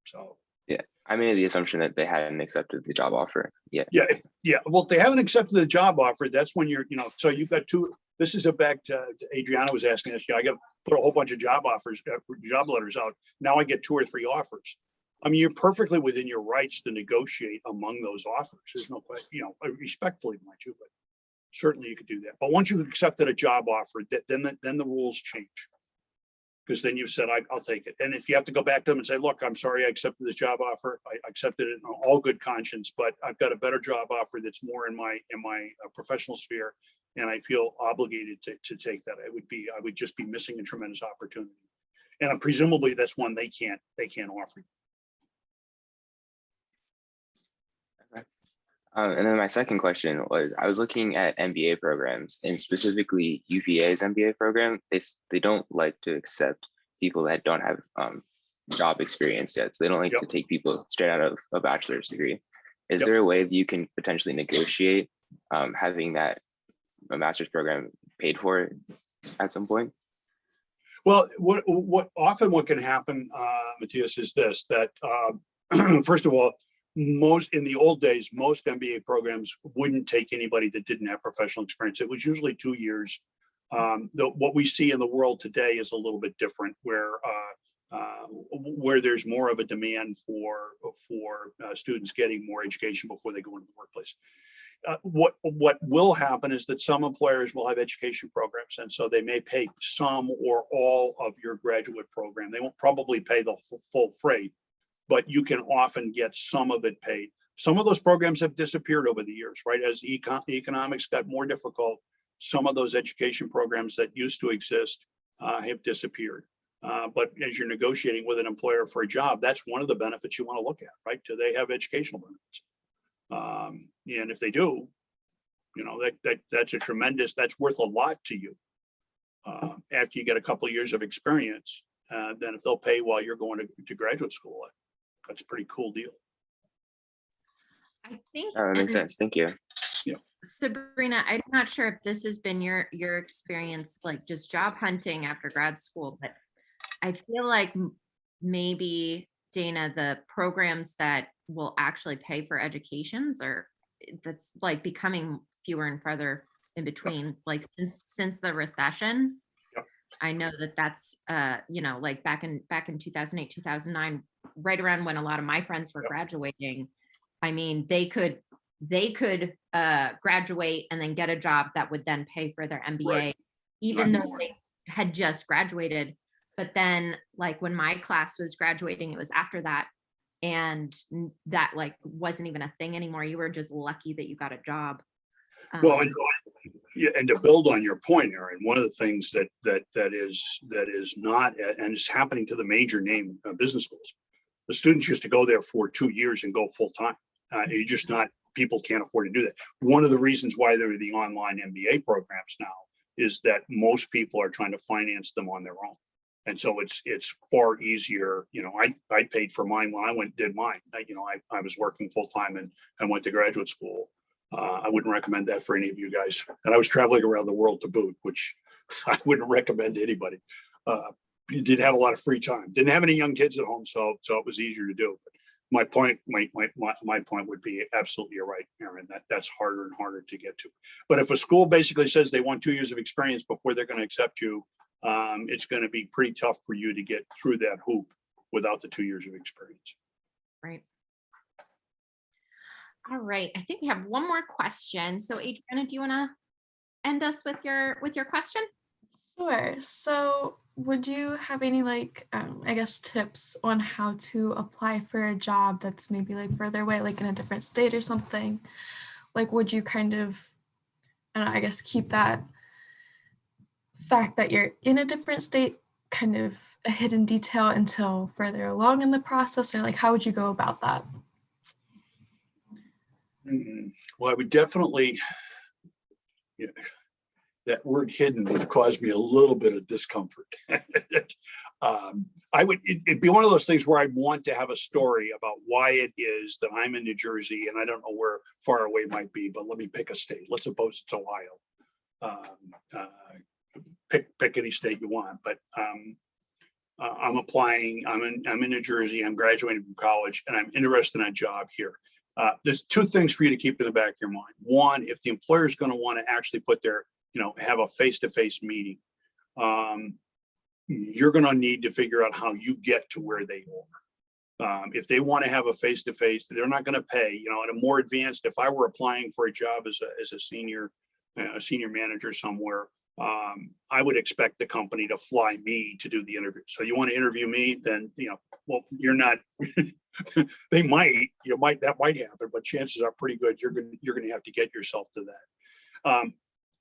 So. Yeah, I made the assumption that they hadn't accepted the job offer yet. Yeah. Well, if they haven't accepted the job offer, that's when you're, so you've got 2. This is back to Adriana was asking us. I got to put a whole bunch of job offers, job letters out. Now I get 2 or 3 offers. I mean, you're perfectly within your rights to negotiate among those offers. There's no question, respectfully, mind you, but certainly you could do that. But once you've accepted a job offer, then the rules change. because then you've said, I'll take it. And if you have to go back to them and say, look, I'm sorry, I accepted this job offer. I accepted it in all good conscience, but I've got a better job offer that's more in my professional sphere. And I feel obligated to take that. I would just be missing a tremendous opportunity. And presumably that's one they can't offer. And then my second question was, I was looking at MBA programs, and specifically UVA's MBA program. They don't like to accept people that don't have job experience yet. So they don't like to take people straight out of a bachelor's degree. Is there a way that you can potentially negotiate having a master's program paid for at some point? Well, what can happen, Matthias, is this, that first of all, in the old days, most MBA programs wouldn't take anybody that didn't have professional experience. It was usually 2 years. What we see in the world today is a little bit different, where there's more of a demand for students getting more education before they go into the workplace. What will happen is that some employers will have education programs, and so they may pay some or all of your graduate program. They won't probably pay the full freight, but you can often get some of it paid. Some of those programs have disappeared over the years, right? As economics got more difficult, some of those education programs that used to exist have disappeared. But as you're negotiating with an employer for a job, that's one of the benefits you want to look at, right? Do they have educational benefits? And if they do, you know, that's worth a lot to you. After you get a couple of years of experience, then if they'll pay while you're going to graduate school, that's a pretty cool deal. I think that makes sense. Thank you. Yeah. Sabrina, I'm not sure if this has been your experience, like just job hunting after grad school, but I feel like maybe, Dana, the programs that will actually pay for educations that's like becoming fewer and further in between, like since the recession. I know that's you know, like back in 2008, 2009, right around when a lot of my friends were graduating. I mean, they could graduate and then get a job that would then pay for their MBA, even though they had just graduated. But then, like when my class was graduating, it was after that, and that like wasn't even a thing anymore. You were just lucky that you got a job. Well, and to build on your point, Erin, one of the things that is not, and is happening to the major name business schools, the students used to go there for 2 years and go full time. You just not, people can't afford to do that. One of the reasons why there are the online MBA programs now is that most people are trying to finance them on their own. And so it's far easier. You know, I paid for mine when I did mine. I was working full time and went to graduate school. I wouldn't recommend that for any of you guys. And I was traveling around the world to boot, which I wouldn't recommend to anybody. You didn't have a lot of free time. Didn't have any young kids at home, so it was easier to do. But my point would be absolutely, you're right, Erin. That's harder and harder to get to. But if a school basically says they want 2 years of experience before they're going to accept you, it's going to be pretty tough for you to get through that hoop without the 2 years of experience. Right. All right. I think we have one more question. So Adriana, do you want to end us with your question? Sure. So would you have any I guess tips on how to apply for a job that's maybe like further away, like in a different state or something? Like, would you kind of, I guess, keep that fact that you're in a different state kind of a hidden detail until further along in the process, or like how would you go about that? Well, I would definitely, that word hidden would cause me a little bit of discomfort. It'd be one of those things where I'd want to have a story about why it is that I'm in New Jersey, and I don't know where far away it might be, but let me pick a state. Let's suppose it's Ohio. Pick any state you want, but I'm applying, I'm in New Jersey, I'm graduating from college, and I'm interested in a job here. There's two things for you to keep in the back of your mind. One, if the employer is going to want to actually put their, have a face-to-face meeting, you're going to need to figure out how you get to where they are. If they want to have a face-to-face, they're not going to pay, at a more advanced, if I were applying for a job as a senior manager somewhere, I would expect the company to fly me to do the interview. So you want to interview me, then, well, you're not, that might happen, but chances are pretty good you're going to have to get yourself to that.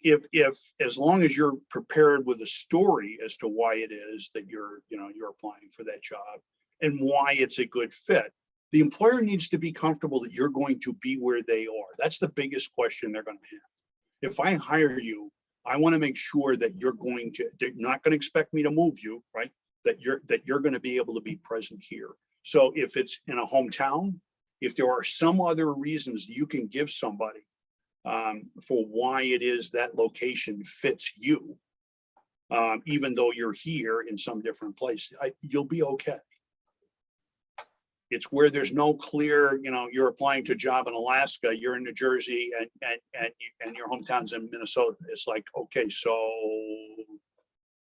If as long as you're prepared with a story as to why it is that you're applying for that job and why it's a good fit, the employer needs to be comfortable that you're going to be where they are. That's the biggest question they're going to have. If I hire you, I want to make sure that they're not going to expect me to move you, right? That you're going to be able to be present here. So if it's in a hometown, if there are some other reasons you can give somebody for why it is that location fits you, even though you're here in some different place, you'll be okay. It's where there's no clear, you're applying to a job in Alaska, you're in New Jersey, and your hometown's in Minnesota. It's like, okay, so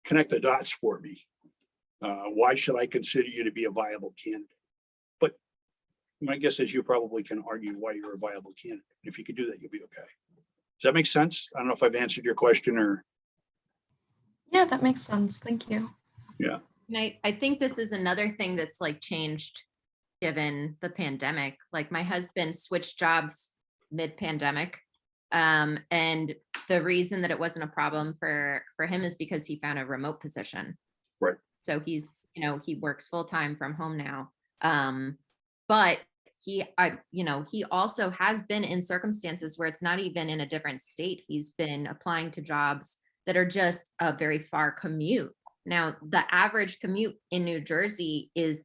connect the dots for me. Why should I consider you to be a viable candidate? But my guess is you probably can argue why you're a viable candidate. If you could do that, you'll be okay. Does that make sense? I don't know if I've answered your question or. Yeah, that makes sense. Thank you. Yeah. And I think this is another thing that's like changed given the pandemic. Like my husband switched jobs mid-pandemic. And the reason that it wasn't a problem for him is because he found a remote position. Right. So he's, he works full-time from home now. But he also has been in circumstances where it's not even in a different state. He's been applying to jobs that are just a very far commute. Now, the average commute in New Jersey is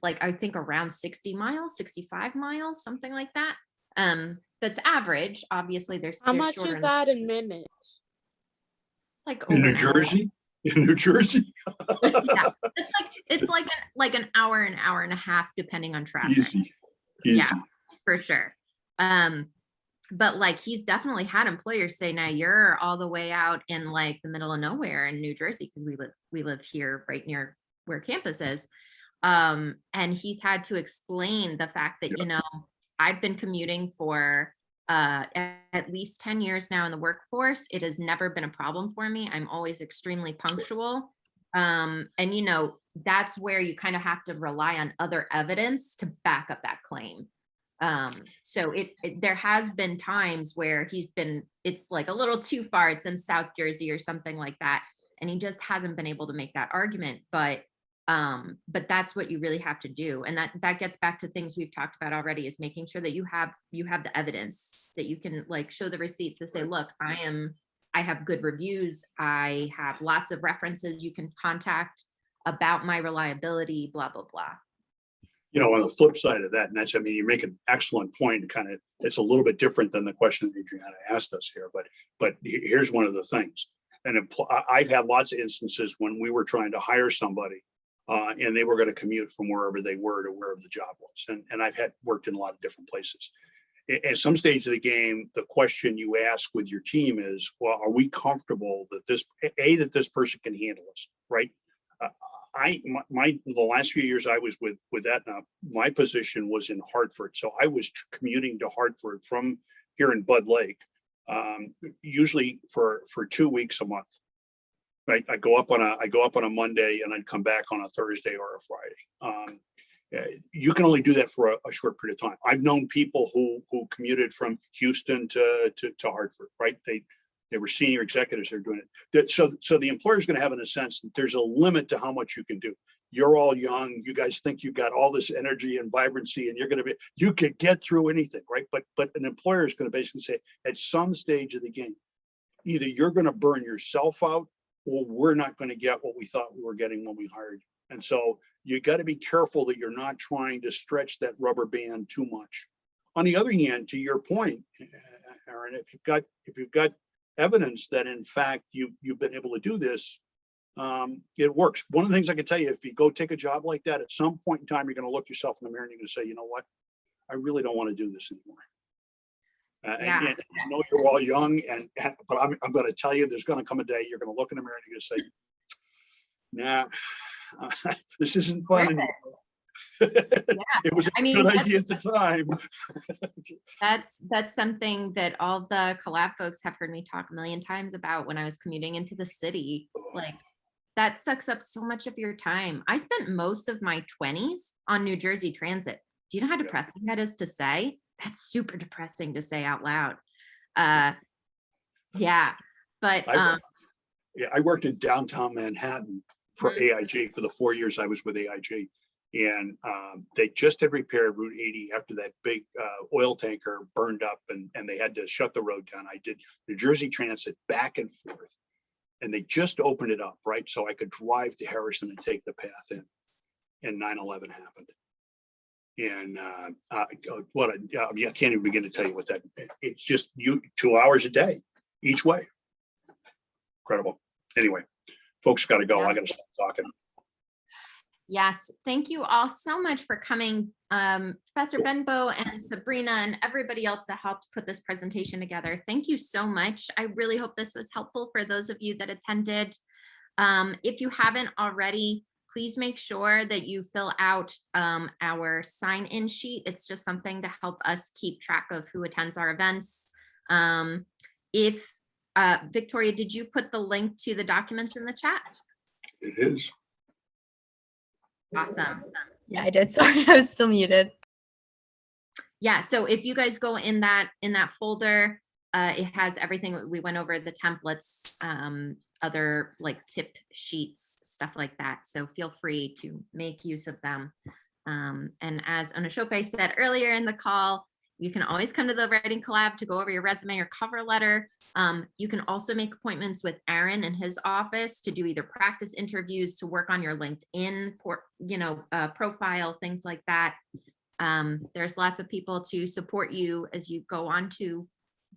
like, I think around 60 miles, 65 miles, something like that. That's average. Obviously, there's How much shorter is that in minutes? It's like In over New an hour. Jersey? In New Jersey? Yeah, it's like an hour and a half, depending on traffic. Easy. Yeah, for sure. But like he's definitely had employers say, now you're all the way out in like the middle of nowhere in New Jersey, because we live here right near where campus is. And he's had to explain the fact that, I've been commuting for at least 10 years now in the workforce. It has never been a problem for me. I'm always extremely punctual. And that's where you kind of have to rely on other evidence to back up that claim. So there has been times where it's like a little too far. It's in South Jersey or something like that. And he just hasn't been able to make that argument, but that's what you really have to do. And that gets back to things we've talked about already, is making sure that you have the evidence, that you can like show the receipts to say, look, I have good reviews. I have lots of references you can contact about my reliability, blah, blah, blah. On the flip side of that, and you make an excellent point. It's a little bit different than the question that Adriana asked us here, but here's one of the things. And I've had lots of instances when we were trying to hire somebody and they were going to commute from wherever they were to wherever the job was. And I've worked in a lot of different places. At some stage of the game, the question you ask with your team is, well, are we comfortable that this person can handle us, right? The last few years I was with Aetna, my position was in Hartford. So I was commuting to Hartford from here in Bud Lake, usually for 2 weeks a month. Right? I go up on a Monday and I'd come back on a Thursday or a Friday. You can only do that for a short period of time. I've known people who commuted from Houston to Hartford, right? They were senior executives. They're doing it. So the employer's going to have in a sense that there's a limit to how much you can do. You're all young. You guys think you've got all this energy and vibrancy, and you could get through anything, right? But an employer is going to basically say, at some stage of the game, either you're going to burn yourself out, or we're not going to get what we thought we were getting when we hired you. And so you got to be careful that you're not trying to stretch that rubber band too much. On the other hand, to your point, Aaron, if you've got evidence that in fact you've been able to do this, it works. One of the things I can tell you, if you go take a job like that, at some point in time, you're going to look yourself in the mirror and you're going to say, you know what, I really don't want to do this anymore. And I know you're all young, but I'm going to tell you, there's going to come a day you're going to look in the mirror and you're going to say, nah, this isn't fun anymore. It was a I mean, good that's- idea at the time. That's something that all the collab folks have heard me talk a million times about when I was commuting into the city. Like, that sucks up so much of your time. I spent most of my 20s on New Jersey Transit. Do you know how depressing that is to say? That's super depressing to say out loud. Yeah, but I worked in downtown Manhattan for AIG for the 4 years I was with AIG. And they just had repaired Route 80 after that big oil tanker burned up and they had to shut the road down. I did New Jersey Transit back and forth. And they just opened it up, right? So I could drive to Harrison and take the path in. And 9/11 happened. And I can't even begin to tell you what that, it's just 2 hours a day, each way. Incredible. Anyway, folks got to go. I got to stop talking. yes, thank you all so much for coming. Professor Benbow and Sabrina and everybody else that helped put this presentation together. Thank you so much. I really hope this was helpful for those of you that attended. If you haven't already, please make sure that you fill out our sign-in sheet. It's just something to help us keep track of who attends our events. Victoria, did you put the link to the documents in the chat? It is. Awesome. Yeah, I did. Sorry, I was still muted. Yeah, so if you guys go in that folder, it has everything we went over, the templates, other like tip sheets, stuff like that. So feel free to make use of them. And as Anushope said earlier in the call, you can always come to the Writing Collab to go over your resume or cover letter. You can also make appointments with Aaron in his office to do either practice interviews, to work on your LinkedIn profile, things like that. There's lots of people to support you as you go on to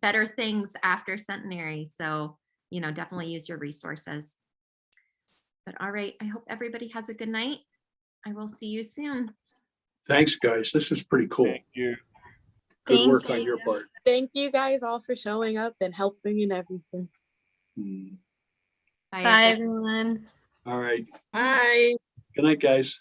better things after Centenary. So, definitely use your resources. But all right, I hope everybody has a good night. I will see you soon. Thanks, guys. This is pretty cool. Thank you. Good work on your part. Thank you guys all for showing up and helping and everything. Bye, everyone. All right. Bye. Good night, guys.